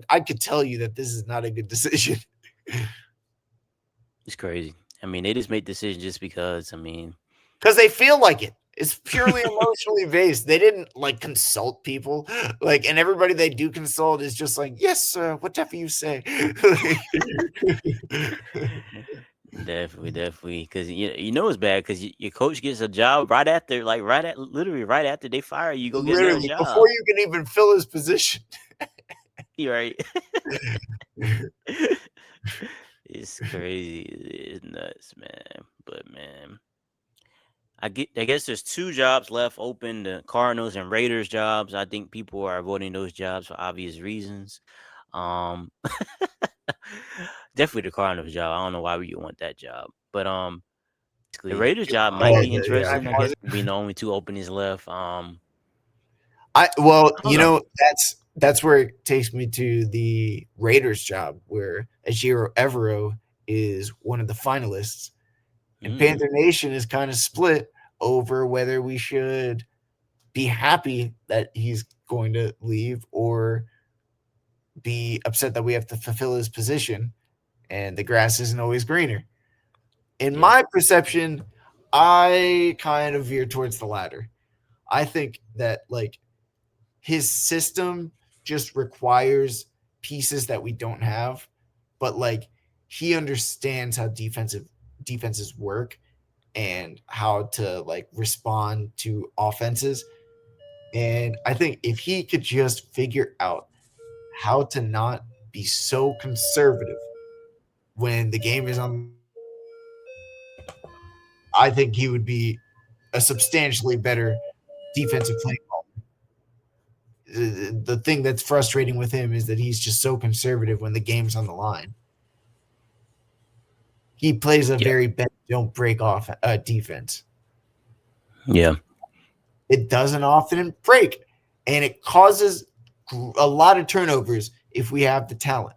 I could tell you that this is not a good decision. It's crazy. I mean, they just made decisions just because. I mean, Cuz they feel like it. It's purely emotionally based. They didn't like consult people. Like and everybody they do consult is just like, "Yes, sir, whatever you say." definitely, definitely, because you know it's bad because your coach gets a job right after, like literally right after they fire you, go get another Literally before job. you can even fill his position. You right? It's crazy. It's nuts, man. But man, I guess there's two jobs left open: the Cardinals and Raiders jobs. I think people are avoiding those jobs for obvious reasons. Um, definitely the Cardinals job. I don't know why we want that job, but the Basically, Raiders job might oh, be yeah, interesting. I guess being the only two openings left. I well, I don't know. that's where it takes me to the Raiders job, where Ajiro Evero is one of the finalists, and Mm, Panther Nation is kind of split over whether we should be happy that he's going to leave or be upset that we have to fulfill his position, and the grass isn't always greener. In yeah, my perception, I kind of veer towards the latter. I think that like his system just requires pieces that we don't have, but like he understands how defenses work and how to like respond to offenses. And I think if he could just figure out how to not be so conservative when the game is on the line, I think he would be a substantially better defensive play caller. The thing that's frustrating with him is that he's just so conservative when the game's on the line. He plays a yeah, very bend don't break off defense. yeah, It doesn't often break, and it causes a lot of turnovers if we have the talent.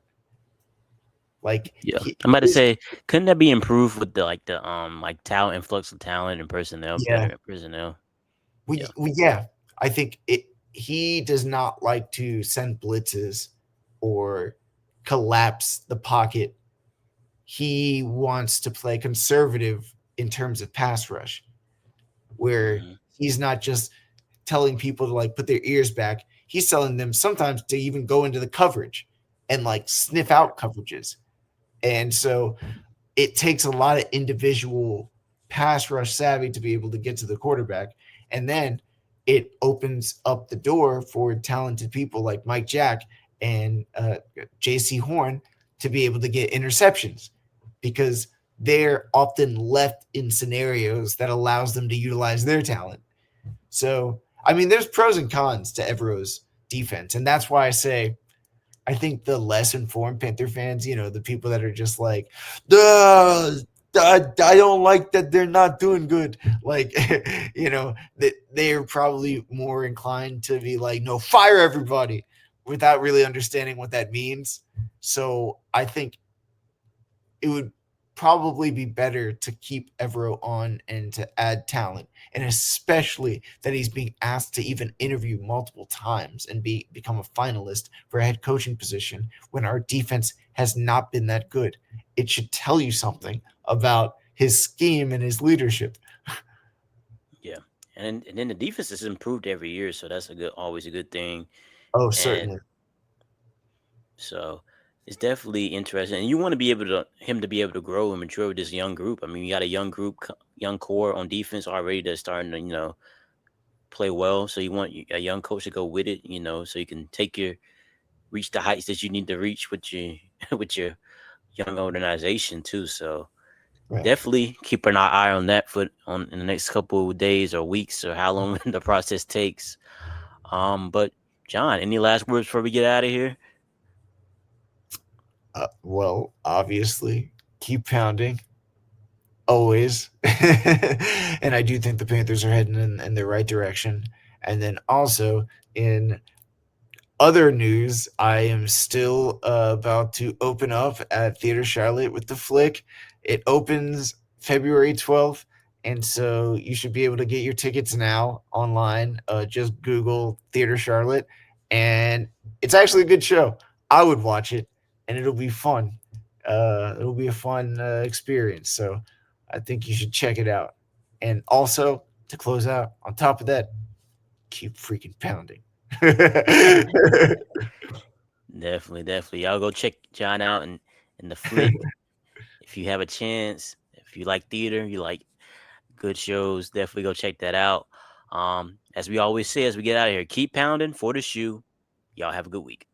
Like yeah. I'm about to his, say, couldn't that be improved with the talent influx of talent and personnel, yeah, better personnel? Yeah, we yeah. I think it. He does not like to send blitzes or collapse the pocket. He wants to play conservative in terms of pass rush, where hmm, he's not just telling people to like put their ears back. He's telling them sometimes to even go into the coverage and like sniff out coverages. And so it takes a lot of individual pass rush savvy to be able to get to the quarterback. And then it opens up the door for talented people like Mike Jack and JC Horn to be able to get interceptions because they're often left in scenarios that allows them to utilize their talent. So, I mean, there's pros and cons to Evero's defense. And that's why I say I think the less informed Panther fans, the people that are just like, I don't like that they're not doing good. Like, that they're probably more inclined to be like, no, fire everybody without really understanding what that means. So I think it would probably be better to keep Evero on and to add talent, and especially that he's being asked to even interview multiple times and become a finalist for a head coaching position when our defense has not been that good. It should tell you something about his scheme and his leadership. Yeah, and then the defense has improved every year, so that's a good, always a good thing. Oh, And certainly. so it's definitely interesting. And you want to be able to him to be able to grow and mature with this young group. I mean, you got a young group, young core on defense already that's starting to play well. So you want a young coach to go with it, so you can take your reach the heights that you need to reach with your with your young organization too. So Right. definitely keep an eye on that for on in the next couple of days or weeks or how long the process takes. But John, any last words before we get out of here? Well, obviously, keep pounding always. And I do think the Panthers are heading in the right direction. And then also in other news, I am still about to open up at Theater Charlotte with the flick. It opens February 12th, and so you should be able to get your tickets now online. Just Google Theater Charlotte, and it's actually a good show. I would watch it, and it'll be fun. It'll be a fun experience. So I think you should check it out. And also, to close out, on top of that, keep freaking pounding. Definitely, definitely. Y'all go check John out and the flick if you have a chance. If you like theater, you like good shows, definitely go check that out. As we always say, as we get out of here, keep pounding for the shoe. Y'all have a good week.